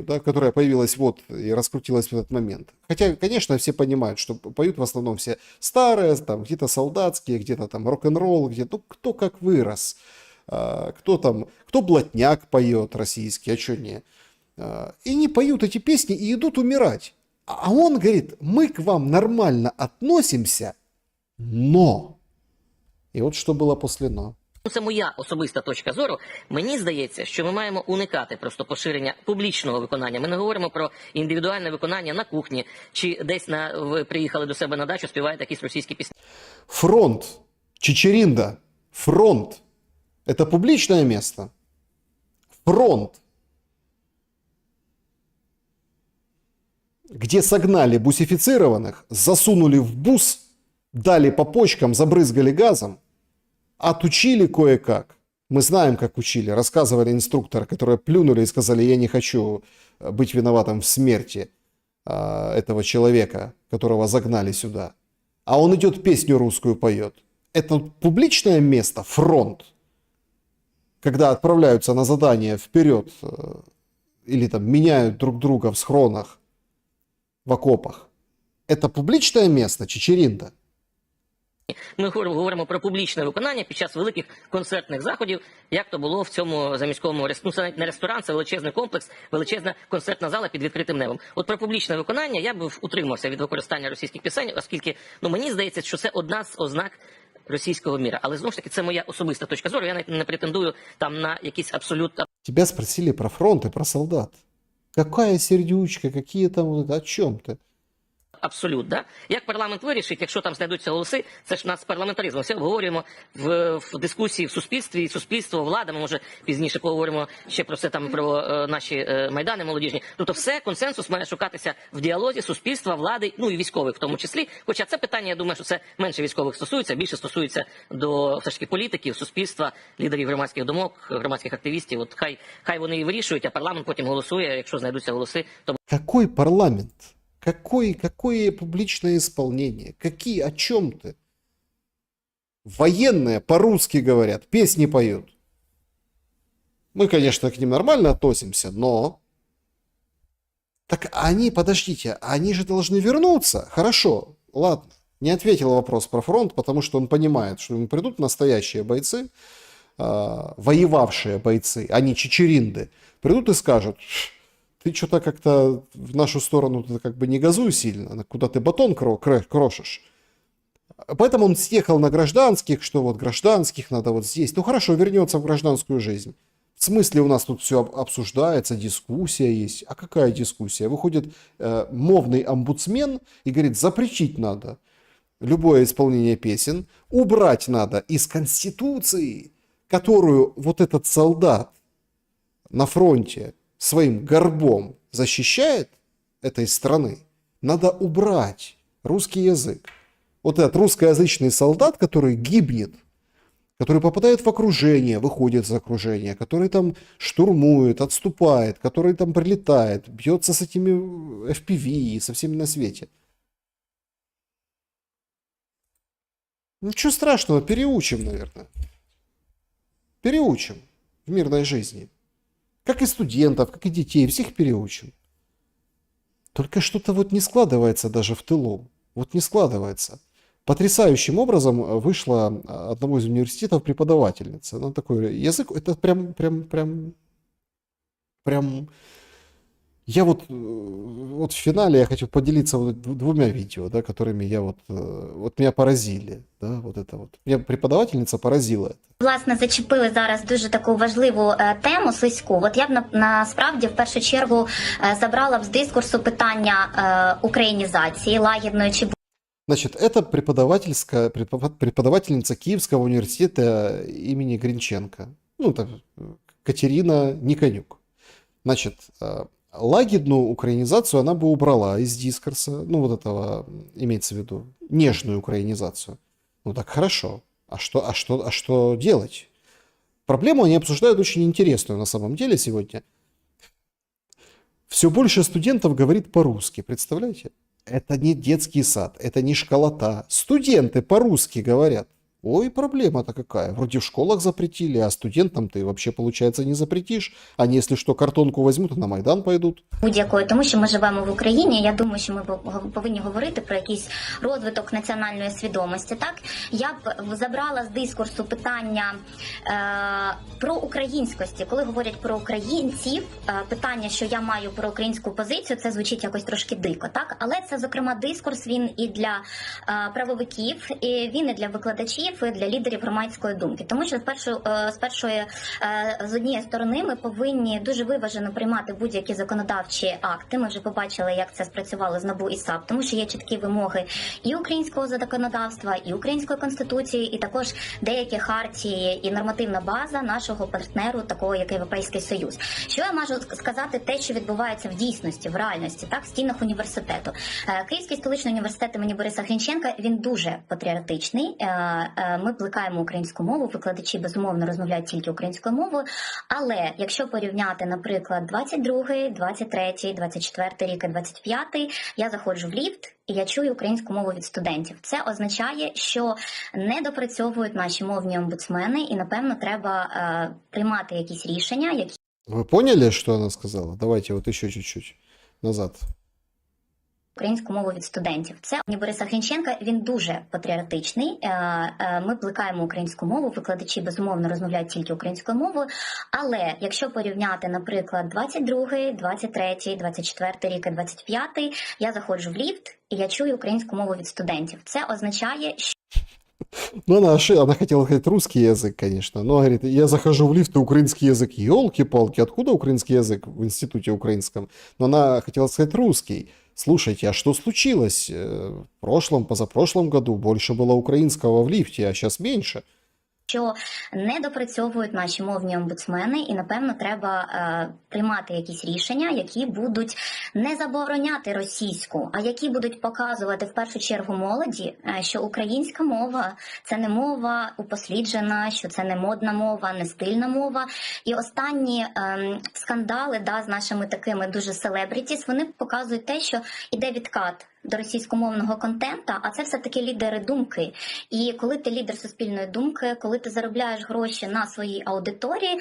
да, которая появилась вот и раскрутилась в этот момент. Хотя, конечно, все понимают, что поют в основном все старые, там где-то солдатские, где-то там рок-н-ролл, где-то, ну, кто как вырос, кто блатняк поет российский, а что не. И не поют эти песни и идут умирать. А он говорит, мы к вам нормально относимся, но. И вот что было после «но». Це моя особиста точка зору. Мені здається, що ми маємо уникати просто поширення публічного виконання. Ми не говоримо про індивідуальне виконання на кухні, чи десь ви приїхали до себе на дачу, співаєте якісь російські пісні. Фронт, Чичеринда, фронт. Это публичное место. Фронт. где согнали бусифицированных, засунули в бус, дали по почкам, забрызгали газом, отучили кое-как. Мы знаем, как учили. Рассказывали инструкторы, которые плюнули и сказали: я не хочу быть виноватым в смерти этого человека, которого загнали сюда. А он идет песню русскую поет. Это публичное место, фронт, когда отправляются на задание вперед или там меняют друг друга в схронах, в окопах. Это публичное место, Чичеринда? Ми говоримо про публічне виконання під час великих концертних заходів, як то було в цьому заміському ресторані. Це навіть не ресторан, це величезний комплекс, величезна концертна зала під відкритим небом. От про публічне виконання я б утримався від використання російських пісень, оскільки, мені здається, що це одна з ознак російського міра. Але знову ж таки, це моя особиста точка зору, я навіть не претендую там на якийсь абсолют. Тебя спросили про фронт и про солдат. Какая сердючка, какие там, о чем ты? Абсолют, да? Як парламент вирішить, якщо там знайдуться голоси, це ж нас парламентаризм. Все обговорюємо в дискусії в суспільстві, і суспільство, влада, ми, може, пізніше поговоримо ще про це, там, про наші майдани молодіжні. Тобто все, консенсус має шукатися в діалозі суспільства, влади, і військових в тому числі. Хоча це питання, я думаю, що це менше військових стосується, більше стосується до все ж таки політиків, суспільства, лідерів громадських думок, громадських активістів. От хай вони і вирішують, а парламент потім голосує, якщо знайдуться голоси, то... Какой парламент? Какое публичное исполнение? Какие, о чем ты? Военные по-русски говорят, песни поют. Мы, конечно, к ним нормально относимся, но... Так они, подождите, они же должны вернуться. Хорошо, ладно. Не ответил вопрос про фронт, потому что он понимает, что ему придут настоящие бойцы, воевавшие бойцы, а не чичеринды, придут и скажут: ты что-то как-то в нашу сторону как бы не газуй сильно, куда ты батон крошишь. Поэтому он съехал на гражданских, что вот гражданских надо вот здесь. Ну хорошо, вернется в гражданскую жизнь. В смысле у нас тут все обсуждается, дискуссия есть. А какая дискуссия? Выходит мовный омбудсмен и говорит: запретить надо любое исполнение песен, убрать надо из Конституции, которую вот этот солдат на фронте своим горбом защищает этой страны, надо убрать русский язык. Вот этот русскоязычный солдат, который гибнет, который попадает в окружение, выходит из окружения, который там штурмует, отступает, который там прилетает, бьется с этими FPV, со всеми на свете. Ничего страшного, переучим, наверное. Переучим в мирной жизни. Как и студентов, как и детей, всех переучим. Только что-то вот не складывается даже в тылу. Вот не складывается. Потрясающим образом вышла одного из университетов преподавательница. Она такой язык, это прям... Я вот в финале я хочу поделиться вот двумя видео, да, которыми я вот меня поразили. Да, вот это вот. Меня преподавательниця поразила. Власне, зачепили зараз дуже таку важливу тему, слизьку. От я б насправді в першу чергу забрала б з дискурсу питання українізації, лагідної чи... Значит, это преподавательница Киевского университета имени Гринченко. Ну, это Катерина Никонюк. Значит, лагідную украинизацию она бы убрала из дискурса. Ну, вот этого, имеется в виду, нежную украинизацию. Ну, так хорошо. А что делать? Проблему они обсуждают очень интересную на самом деле сегодня. Все больше студентов говорит по-русски, представляете? Это не детский сад, это не школота. Студенты по-русски говорят. Ой, проблема-то какая. Вроде в школах запретили, а студентам ты вообще, получается, не запретишь. Они, если что, картонку возьмут, на Майдан пойдут. Будь-якою, тому що ми живемо в Україні, я думаю, що ми повинні говорити про якийсь розвиток національної свідомості. Так, я б забрала з дискурсу питання про українськості. Коли говорять про українців, питання, що я маю про українську позицію, це звучить якось трошки дико, так? Але це, зокрема, дискурс, він і для правовиків, і він і для викладачів, лідерів, для лідерів громадської думки. Тому що з однієї сторони ми повинні дуже виважено приймати будь-які законодавчі акти. Ми вже побачили, як це спрацювало з НАБУ і САП, тому що є чіткі вимоги і українського законодавства, і української конституції, і також деякі хартії і нормативна база нашого партнеру, такого як Європейський Союз. Що я можу сказати, те, що відбувається в дійсності, в реальності, так, в стінах університету. Київський столичний університет імені Бориса Грінченка, він дуже патріотичний. Ми плекаємо українську мову, викладачі, безумовно, розмовляють тільки українською мовою, але якщо порівняти, наприклад, 22-й, 23-й, 24-й рік і 25-й, я заходжу в ліфт і я чую українську мову від студентів. Це означає, що не допрацьовують наші мовні омбудсмени і, напевно, треба приймати якісь рішення, які... Вы поняли, что она сказала? Давайте вот еще чуть-чуть назад. Українську мову від студентів. Це імені Бориса Грінченка, він дуже патріотичний. Ми плекаємо українську мову, викладачі, безумовно, розмовляють тільки українською мовою, але якщо порівняти, наприклад, 22-й, 23-й, 24-й рік і 25-й, я заходжу в ліфт і я чую українську мову від студентів. Це означає, що... Ну, она хотела сказать русский язык, конечно, но говорит, я захожу в лифт, и украинский язык. Ёлки-палки, откуда украинский язык в институте украинском? Но она хотела сказать русский. Слушайте, а что случилось? В прошлом, позапрошлом году больше было украинского в лифте, а сейчас меньше. Що не допрацьовують наші мовні омбудсмени, і, напевно, треба приймати якісь рішення, які будуть не забороняти російську, а які будуть показувати в першу чергу молоді, що українська мова – це не мова упосліджена, що це не модна мова, не стильна мова. І останні скандали з нашими такими дуже селебрітіс, вони показують те, що іде відкат до російськомовного контента, а це все-таки лідери думки. І коли ти лідер суспільної думки, коли ти заробляєш гроші на своїй аудиторії,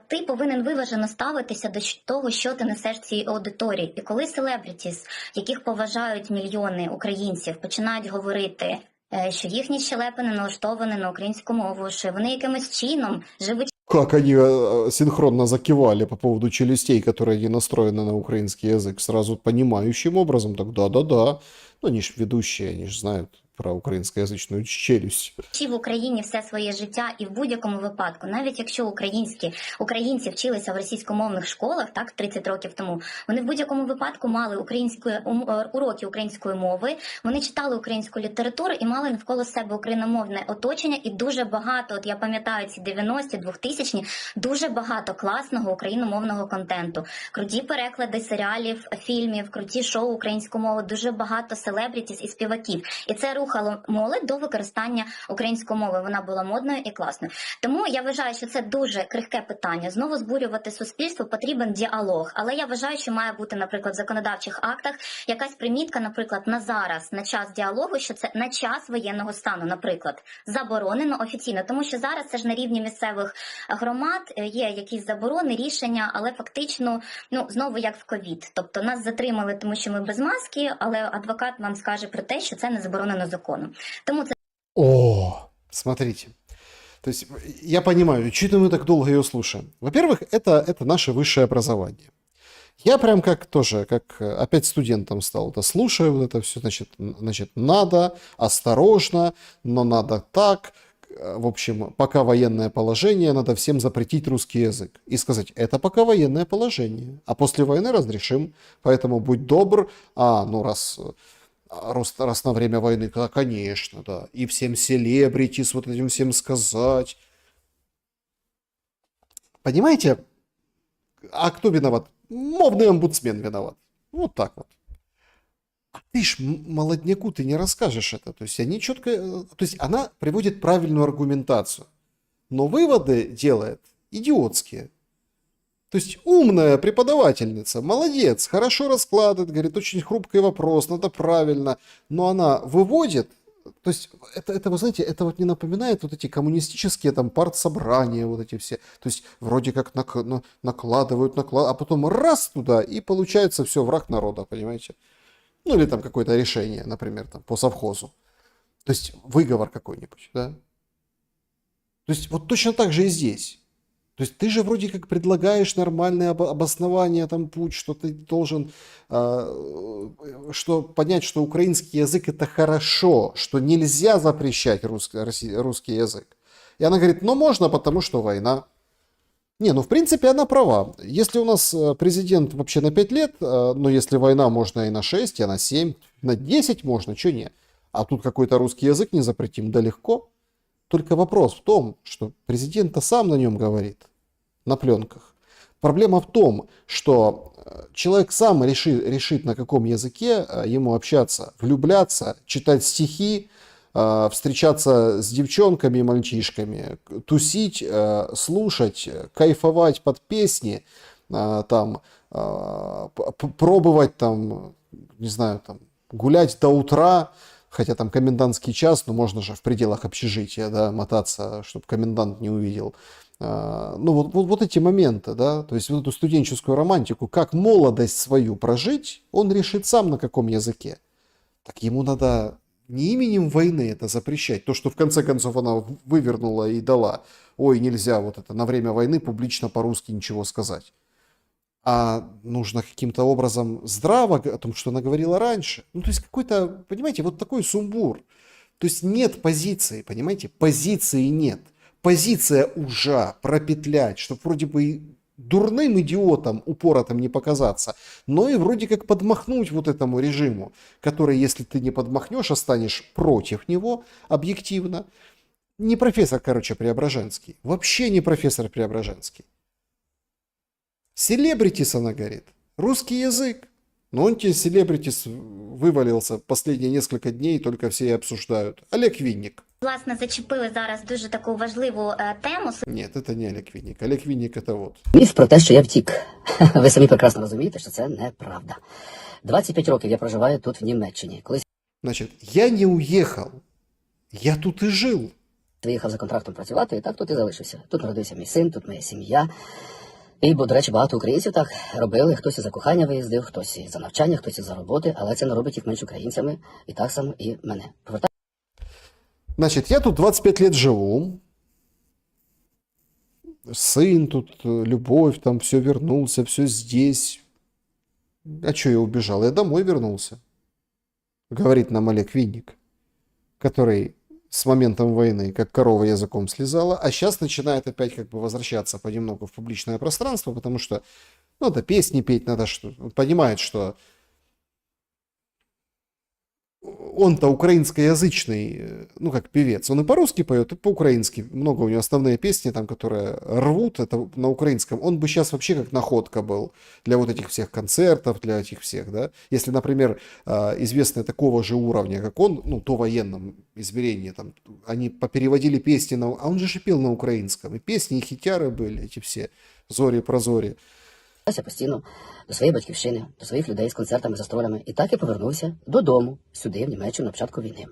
ти повинен виважено ставитися до того, що ти несеш цій аудиторії. І коли селебрітіс, яких поважають мільйони українців, починають говорити, що їхні щелепини налаштовані на українську мову, що вони якимось чином живуть... Как они синхронно закивали по поводу челюстей, которые не настроены на украинский язык, сразу понимающим образом, так да-да-да. Ну, они ж ведущие, они ж знают про українськоязичну челюсть. В Україні все своє життя і в будь-якому випадку, навіть якщо українці вчилися в російськомовних школах, так, 30 років тому, вони в будь-якому випадку мали уроки української мови, вони читали українську літературу і мали навколо себе україномовне оточення, і дуже багато, от я пам'ятаю ці 90-ті, 2000-ті, дуже багато класного україномовного контенту. Круті переклади серіалів, фільмів, круті шоу українською мовою, дуже багато селебрітіс і співаків. І це рухало молодь до використання української мови. Вона була модною і класною. Тому я вважаю, що це дуже крихке питання. Знову збурювати суспільство, потрібен діалог. Але я вважаю, що має бути, наприклад, в законодавчих актах якась примітка, наприклад, на зараз, на час діалогу, що це на час воєнного стану, наприклад, заборонено офіційно. Тому що зараз це ж на рівні місцевих громад є якісь заборони, рішення, але фактично, знову як в ковід. Тобто нас затримали, тому що ми без маски, але адвокат вам скаже про те, що це не заборонено законом. Тому це... О, смотрите. То есть, я понимаю, что мы так долго ее слушаем. Во-первых, это наше высшее образование. Я прям как опять студентом стал. Да, слушаю вот это все, значит, надо, осторожно, но надо так. В общем, пока военное положение, надо всем запретить русский язык. И сказать, это пока военное положение. А после войны разрешим. Поэтому будь добр. Раз на время войны, конечно, да. И всем селебритис, вот этим всем сказать. Понимаете? А кто виноват? Мовный омбудсмен виноват. Вот так вот. А ты ж молодняку ты не расскажешь это. То есть они четко... То есть она приводит правильную аргументацию. Но выводы делает идиотские. То есть умная преподавательница, молодец, хорошо раскладывает, говорит, очень хрупкий вопрос, надо правильно. Но она выводит... То есть это, вы знаете, это вот не напоминает вот эти коммунистические там партсобрания, вот эти все. То есть вроде как накладывают, а потом раз туда, и получается все, враг народа, понимаете? Ну или там какое-то решение, например, там, по совхозу. То есть выговор какой-нибудь, да? То есть вот точно так же и здесь. То есть ты же вроде как предлагаешь нормальное обоснование, там, путь, что ты должен что понять, что украинский язык это хорошо, что нельзя запрещать русский язык. И она говорит, ну можно, потому что война. Не, ну в принципе она права. Если у нас президент вообще на 5 лет, но если война, можно и на 6, и на 7, на 10 можно, что не. А тут какой-то русский язык не запретим, да легко. Только вопрос в том, что президент-то сам на нем говорит, на пленках. Проблема в том, что человек сам решит, на каком языке ему общаться, влюбляться, читать стихи, встречаться с девчонками и мальчишками, тусить, слушать, кайфовать под песни, там, пробовать, там, не знаю, там, гулять до утра, хотя там комендантский час, но можно же в пределах общежития, да, мотаться, чтобы комендант не увидел. Ну, вот эти моменты, да, то есть вот эту студенческую романтику, как молодость свою прожить, он решит сам, на каком языке. Так ему надо не именем войны это запрещать, то, что в конце концов она вывернула и дала, ой, нельзя вот это на время войны публично по-русски ничего сказать. А нужно каким-то образом здраво о том, что она говорила раньше. Ну, то есть какой-то, понимаете, вот такой сумбур. То есть нет позиции, понимаете, позиции нет. Позиция ужа, пропетлять, чтобы вроде бы дурным идиотом упоротым не показаться, но и вроде как подмахнуть вот этому режиму, который, если ты не подмахнешь, а станешь против него объективно. Не профессор, короче, Преображенский. Вообще не профессор Преображенский. Селебритис, она говорит. Русский язык. Но он тебе селебритис вывалился последние несколько дней, только все и обсуждают. Олег Винник. Власне, зачепили зараз дуже таку важливу тему. Нет, это не Олег Винник. Олег Винник это вот. Міф про те, що я втік. Ви самі прекрасно розумієте, що це неправда. 25 років я проживаю тут, в Німеччині. Колись Значит, я не уехал. Я тут и жил. виїхав за контрактом працювати, і так тут і залишився. Тут народився мій син, тут моя сім'я. І, бо, до речі, багато українців так робили. Хтось і за кохання виїздив, хтось і за навчання, хтось і за роботи. Але це не робить їх менш українцями. І так само і мене. Значит, я тут 25 лет живу. Сын тут, любовь, там все вернулся, все здесь. А что я убежал? Я домой вернулся. Говорит нам Олег Винник, который с моментом войны как корова языком слезала, а сейчас начинает опять как бы возвращаться понемногу в публичное пространство, потому что надо песни петь, надо что. Он понимает, что он-то украинскоязычный, ну, как певец. Он и по-русски поет, и по-украински. Много у него основные песни, там, которые рвут, это на украинском. Он бы сейчас вообще как находка был для вот этих всех концертов, для этих всех, да. Если, например, известные такого же уровня, как он, ну, то военном измерении, там, они попереводили песни на... А он же пел на украинском. И песни, и хитяры были, эти все, зорі-прозорі. Я постійно до своєї батьківщини, до своїх людей з концертами, гастролями. І так я повернувся додому, сюди, в Німеччину, на початку війни.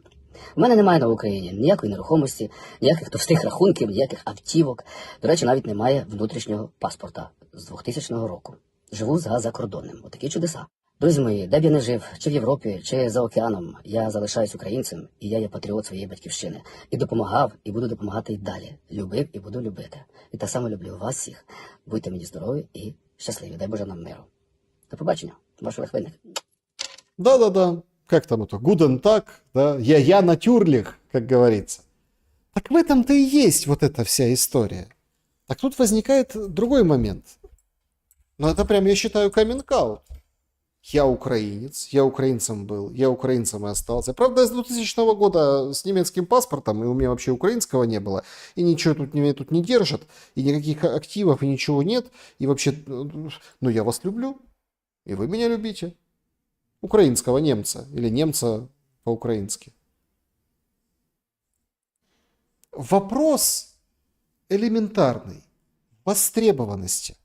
У мене немає на Україні ніякої нерухомості, ніяких товстих рахунків, ніяких автівок. До речі, навіть немає внутрішнього паспорта з 2000 року. Живу за закордонним. Отакі чудеса. Друзі мої, де б я не жив, чи в Європі, чи за океаном, я залишаюсь українцем, і я є патріот своєї батьківщини. І допомагав, і буду допомагати й далі. Любив і буду любити. І так само люблю вас всіх. Будьте мені здорові і счастливі, дай Боже нам миру. До побачення, ваш Олег Винник. Да-да-да, как там это, Гуден так, да, я натюрлих, как говорится. Так в этом-то и есть вот эта вся история. Так тут возникает другой момент. Но это прям, я считаю, каминг-аут. Я украинец, я украинцем был, я украинцем и остался. Правда, с 2000 года с немецким паспортом, и у меня вообще украинского не было, и ничего меня тут не держит, и никаких активов, и ничего нет, и вообще, ну я вас люблю, и вы меня любите. Украинского немца, или немца по-украински. Вопрос элементарный, востребованности.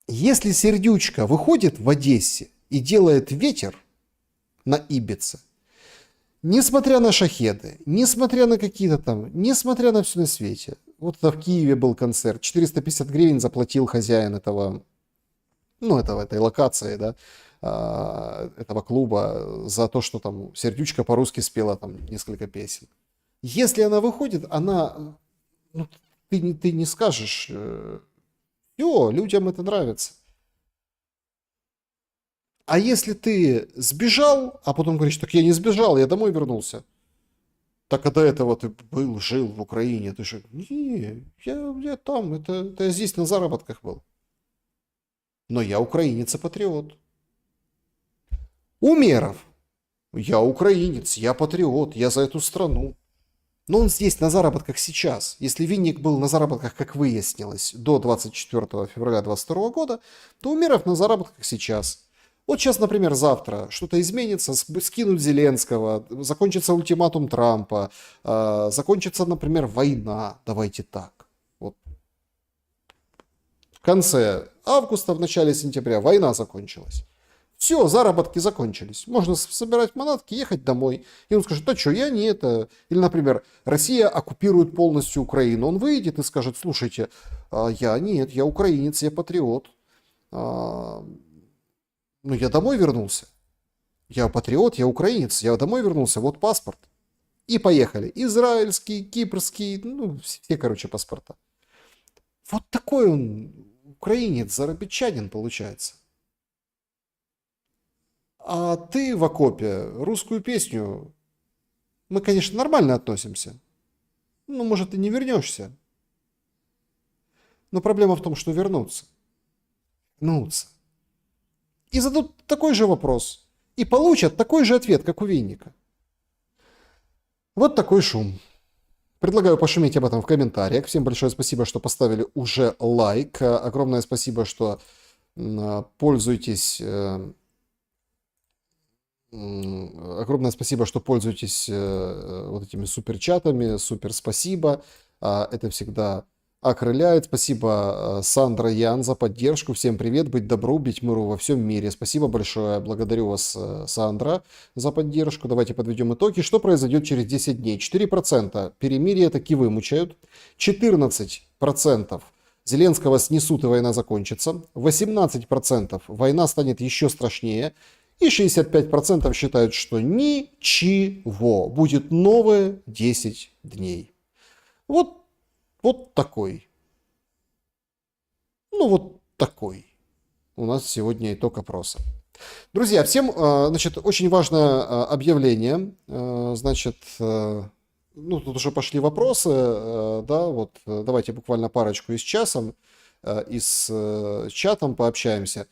Если Сердючка выходит в Одессе и делает ветер на Ибице, несмотря на шахеды, несмотря на какие-то там, несмотря на все на свете, вот в Киеве был концерт, 450 гривен заплатил хозяин этого, ну, этой локации, да, этого клуба за то, что там Сердючка по-русски спела там несколько песен. Если она выходит, она, ну, ты не скажешь, все, людям это нравится. А если ты сбежал, а потом говоришь, так я не сбежал, я домой вернулся. Так а до этого ты был, жил в Украине, ты же, не, я там, это я здесь на заработках был. Но я украинец и патриот. Умеров. Я украинец, я патриот, я за эту страну. Но он здесь на заработках сейчас. Если Винник был на заработках, как выяснилось, до 24 февраля 2022 года, то Умеров на заработках сейчас. Вот сейчас, например, завтра что-то изменится, скинут Зеленского, закончится ультиматум Трампа, закончится, например, война. Давайте так. Вот. В конце августа, в начале сентября война закончилась. Все, заработки закончились. Можно собирать манатки, ехать домой. И он скажет, да что, я не это. Или, например, Россия оккупирует полностью Украину. Он выйдет и скажет, слушайте, я нет, я украинец, я патриот. Ну, я домой вернулся. Я патриот, я украинец, я домой вернулся, вот паспорт. И поехали. Израильский, кипрский, ну, все, короче, паспорта. Вот такой он украинец, зарабичанин получается. А ты в окопе русскую песню, мы, конечно, нормально относимся. Ну, может, и не вернешься. Но проблема в том, что вернуться. Вернуться. И зададут такой же вопрос. И получат такой же ответ, как у Винника. Вот такой шум. Предлагаю пошуметь об этом в комментариях. Всем большое спасибо, что поставили уже лайк. Огромное спасибо, что пользуетесь... Огромное спасибо, что пользуетесь вот этими суперчатами. Супер спасибо. Это всегда окрыляет. Спасибо, Сандра Ян, за поддержку. Всем привет. Быть добру, быть миру во всем мире. Спасибо большое. Благодарю вас, Сандра, за поддержку. Давайте подведем итоги. Что произойдет через 10 дней? 4% перемирие таки вымучают. 14% Зеленского снесут и война закончится. 18% война станет еще страшнее. И 65% считают, что ничего. Будет новые 10 дней. Вот такой. Ну, вот такой. У нас сегодня итог опроса. Друзья, всем, значит, очень важное объявление. Значит, ну, тут уже пошли вопросы. Да, вот, давайте буквально парочку и с часом. И с чатом пообщаемся.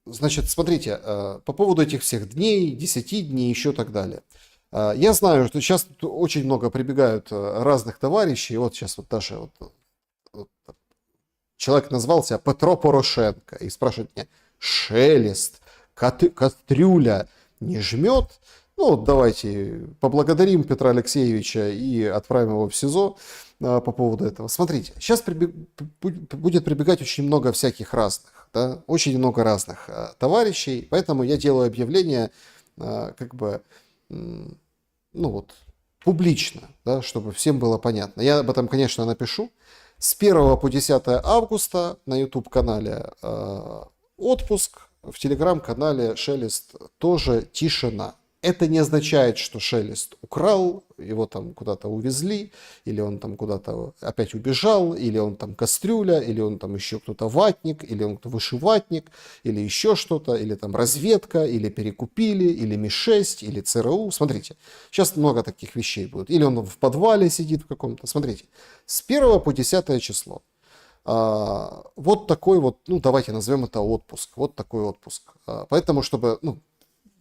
Значит, смотрите, по поводу этих всех дней, 10 дней, еще так далее. Я знаю, что сейчас тут очень много прибегают разных товарищей. Вот сейчас вот даже вот человек назвал себя Петро Порошенко и спрашивает меня, Шелест, кастрюля не жмет? Ну, давайте поблагодарим Петра Алексеевича и отправим его в СИЗО по поводу этого. Смотрите, сейчас будет прибегать очень много всяких разных, да, очень много разных товарищей, поэтому я делаю объявление как бы, ну вот, публично, да, чтобы всем было понятно. Я об этом, конечно, напишу. С 1 по 10 августа на YouTube-канале отпуск, в Telegram-канале Шелест тоже тишина. Это не означает, что Шелест украл, его там куда-то увезли, или он там куда-то опять убежал, или он там кастрюля, или он там еще кто-то ватник, или он вышиватник, или еще что-то, или там разведка, или перекупили, или Ми-6, или ЦРУ. Смотрите, сейчас много таких вещей будет. Или он в подвале сидит в каком-то. Смотрите, с 1 по 10 число. Вот такой вот, ну давайте назовем это отпуск. Вот такой отпуск. Поэтому, чтобы, ну,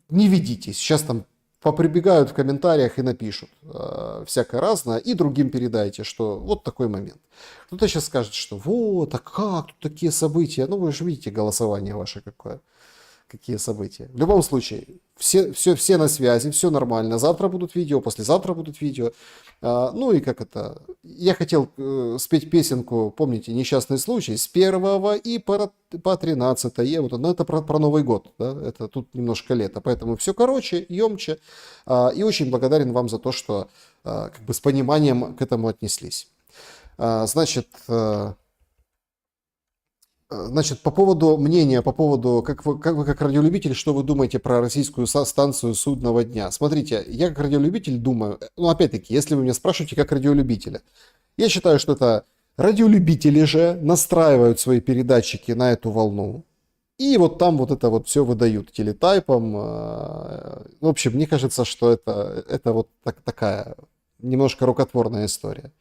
не ведитесь. Сейчас там поприбегают в комментариях и напишут всякое разное. И другим передайте, что вот такой момент. Кто-то сейчас скажет, что вот, а как тут такие события? Ну вы же видите голосование ваше какое. Какие события. В любом случае, все на связи, все нормально. Завтра будут видео, послезавтра будут видео. Ну и как это... Я хотел спеть песенку, помните, «Несчастный случай» с 1 и по 13. Вот, но это про Новый год. Да? Это тут немножко лето. Поэтому все короче, емче. И очень благодарен вам за то, что как бы с пониманием к этому отнеслись. Значит... Значит, по поводу мнения, по поводу, как вы как радиолюбитель, что вы думаете про российскую станцию судного дня? Смотрите, я как радиолюбитель думаю, ну, опять-таки, если вы меня спрашиваете как радиолюбителя, я считаю, что это радиолюбители же настраивают свои передатчики на эту волну, и вот там вот это вот все выдают телетайпом. В общем, мне кажется, что это вот такая немножко рукотворная история.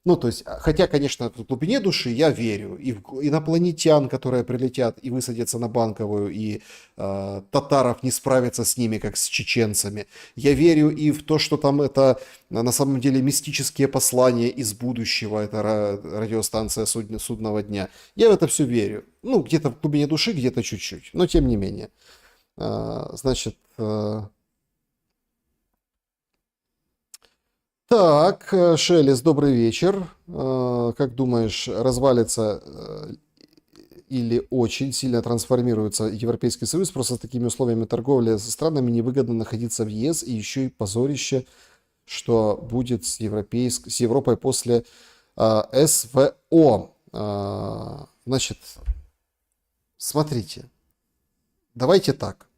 Ну, то есть, хотя, конечно, в глубине души я верю и в инопланетян, которые прилетят и высадятся на Банковую, и татаров не справятся с ними, как с чеченцами. Я верю и в то, что там это на самом деле мистические послания из будущего, это радиостанция судного дня. Я в это все верю. Ну, где-то в глубине души, где-то чуть-чуть, но тем не менее. Значит... Так, Шелест, добрый вечер. Как думаешь, развалится или очень сильно трансформируется Европейский Союз? Просто с такими условиями торговли со странами невыгодно находиться в ЕС, и еще и позорище, что будет с Европой после СВО. Значит, смотрите, давайте так.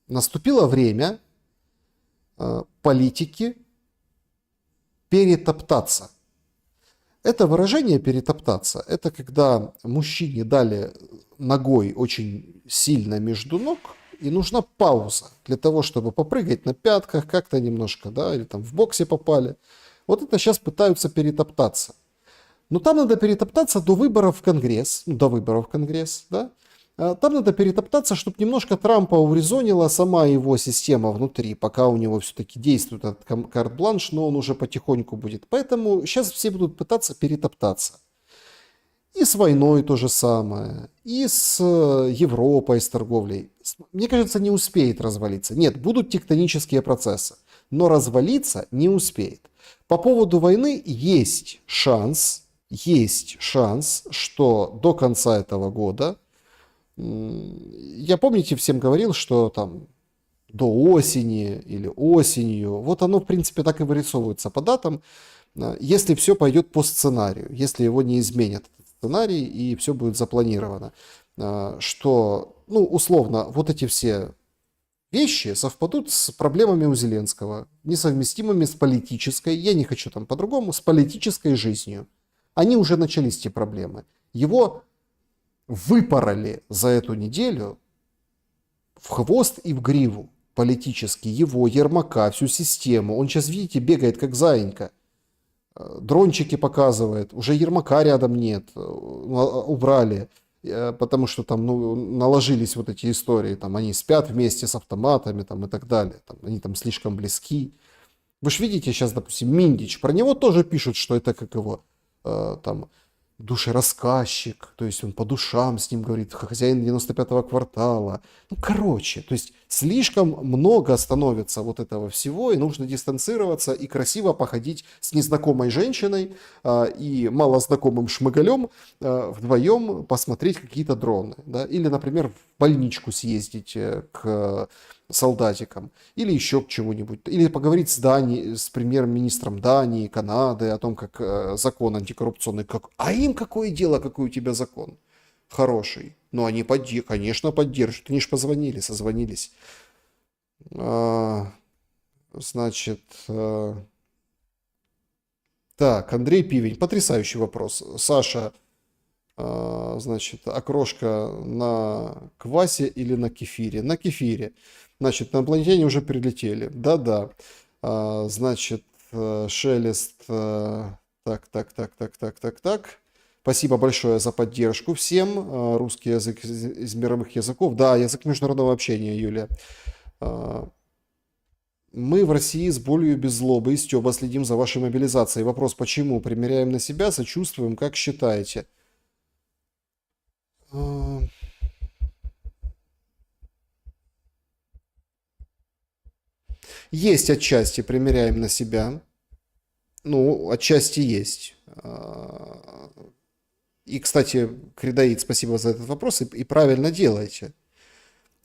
Наступило время политики перетоптаться. Это выражение перетоптаться, это когда мужчине дали ногой очень сильно между ног, и нужна пауза для того, чтобы попрыгать на пятках как-то немножко, да, или там в боксе попали. Вот это сейчас пытаются перетоптаться. Но там надо перетоптаться до выборов в Конгресс, да. Там надо перетоптаться, чтобы немножко Трампа урезонила сама его система внутри, пока у него все-таки действует этот карт-бланш, но он уже потихоньку будет. Поэтому сейчас все будут пытаться перетоптаться. И с войной то же самое, и с Европой, с торговлей. Мне кажется, не успеет развалиться. Нет, будут тектонические процессы, но развалиться не успеет. По поводу войны есть шанс, что до конца этого года, я, помните, всем говорил, что там до осени или осенью, вот оно, в принципе, так и вырисовывается по датам, если все пойдет по сценарию, если его не изменят этот сценарий и все будет запланировано, что, ну, условно, вот эти все вещи совпадут с проблемами у Зеленского, несовместимыми с политической, я не хочу там по-другому, с политической жизнью. Они уже начались, эти проблемы. Его выпороли за эту неделю в хвост и в гриву политически, его, Ермака, всю систему. Он сейчас, видите, бегает как заинька. Дрончики показывает. Уже Ермака рядом нет. Убрали. Потому что там наложились вот эти истории. Там они спят вместе с автоматами там, и так далее. Там, они там слишком близки. Вы же видите сейчас, допустим, Миндич. Про него тоже пишут, что это как его там... душерассказчик, то есть он по душам с ним говорит, хозяин 95-го квартала. Ну, короче, то есть слишком много становится вот этого всего, и нужно дистанцироваться и красиво походить с незнакомой женщиной и малознакомым шмыгалем вдвоем посмотреть какие-то дроны. Да? Или, например, в больничку съездить к солдатикам, или еще к чему-нибудь, или поговорить с премьер-министром Дании, Канады о том, как закон антикоррупционный, а им какое дело, какой у тебя закон хороший. Но они, конечно, поддержат. Они же позвонили, созвонились. Значит, так, Андрей Пивень, потрясающий вопрос. Саша, значит, окрошка на квасе или на кефире? На кефире. Значит, на инопланетяне уже прилетели. Да-да. Значит, Шелест. Так. Спасибо большое за поддержку всем. Русский язык из мировых языков. Да, язык международного общения, Юлия. Мы в России с болью и без злобы и стёба следим за вашей мобилизацией. Вопрос, почему? Примеряем на себя, сочувствуем, как считаете? Есть отчасти, примеряем на себя. Ну, отчасти есть. И, кстати, Кредоид, спасибо за этот вопрос. И правильно делаете.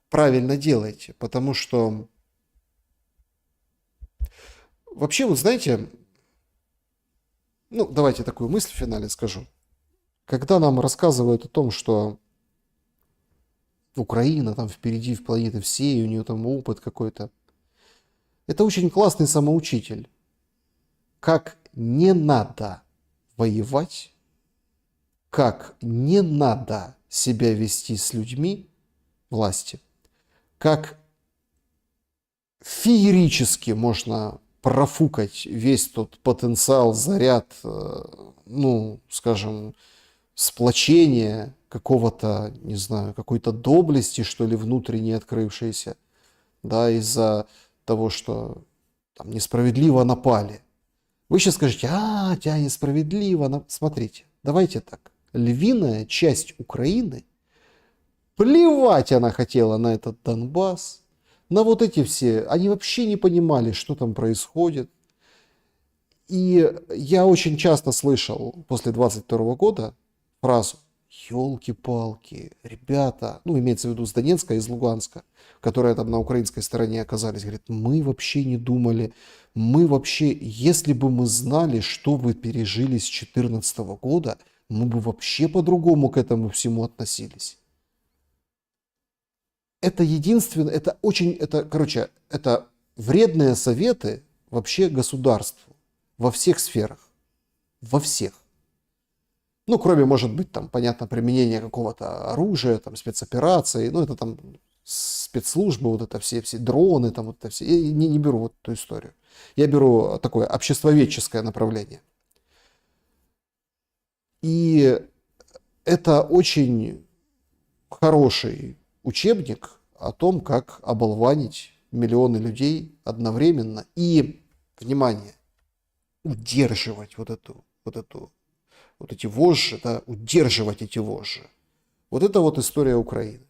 Правильно делаете. Потому что... Вообще, вот знаете... Ну, давайте такую мысль в финале скажу. когда нам рассказывают о том, что Украина там впереди в планеты всей, у нее там опыт какой-то, это очень классный самоучитель. Как не надо воевать, как не надо себя вести с людьми власти, как феерически можно профукать весь тот потенциал, заряд, ну, скажем, сплочения какого-то, не знаю, какой-то доблести, что ли, внутренне открывшейся, да, из-за того, что там несправедливо напали. Вы сейчас скажете, тебя несправедливо. Смотрите, давайте так. Львиная часть Украины, плевать она хотела на этот Донбасс, на вот эти все, они вообще не понимали, что там происходит. И я очень часто слышал после 22 года фразу «Елки-палки, ребята», ну, имеется в виду с Донецка и из Луганска, которые там на украинской стороне оказались, говорят, мы вообще не думали, мы вообще, если бы мы знали, что вы пережили с 2014 года, мы бы вообще по-другому к этому всему относились. Это единственное, это вредные советы вообще государству во всех сферах, во всех. Ну, кроме, может быть, там, понятно, применения какого-то оружия, там, спецопераций, ну, это там спецслужбы, вот это все дроны, там, вот это все. Я не беру вот эту историю. Я беру такое обществоведческое направление. И это очень хороший учебник о том, как оболванить миллионы людей одновременно и, внимание, удерживать вот эти вожжи, да, удерживать эти вожжи. Вот это вот история Украины.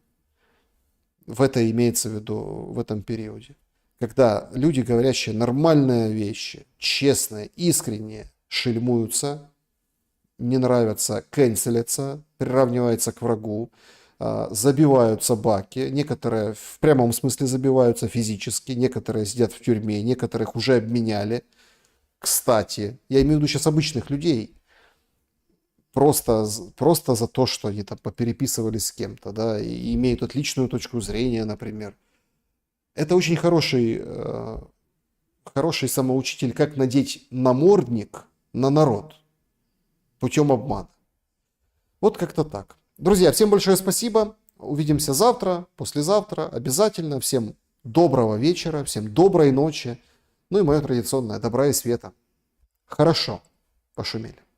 В это имеется в виду в этом периоде. Когда люди, говорящие нормальные вещи, честные, искренние, шельмуются, не нравятся, кэнселятся, приравниваются к врагу, забивают собаки, некоторые в прямом смысле забиваются физически, некоторые сидят в тюрьме, некоторых уже обменяли. Кстати, я имею в виду сейчас обычных людей, просто за то, что они там попереписывались с кем-то, да, и имеют отличную точку зрения, например. Это очень хороший самоучитель, как надеть намордник на народ путем обмана. Вот как-то так. Друзья, всем большое спасибо. Увидимся завтра, послезавтра, обязательно. Всем доброго вечера, всем доброй ночи. Ну и мое традиционное добра и света. Хорошо пошумели.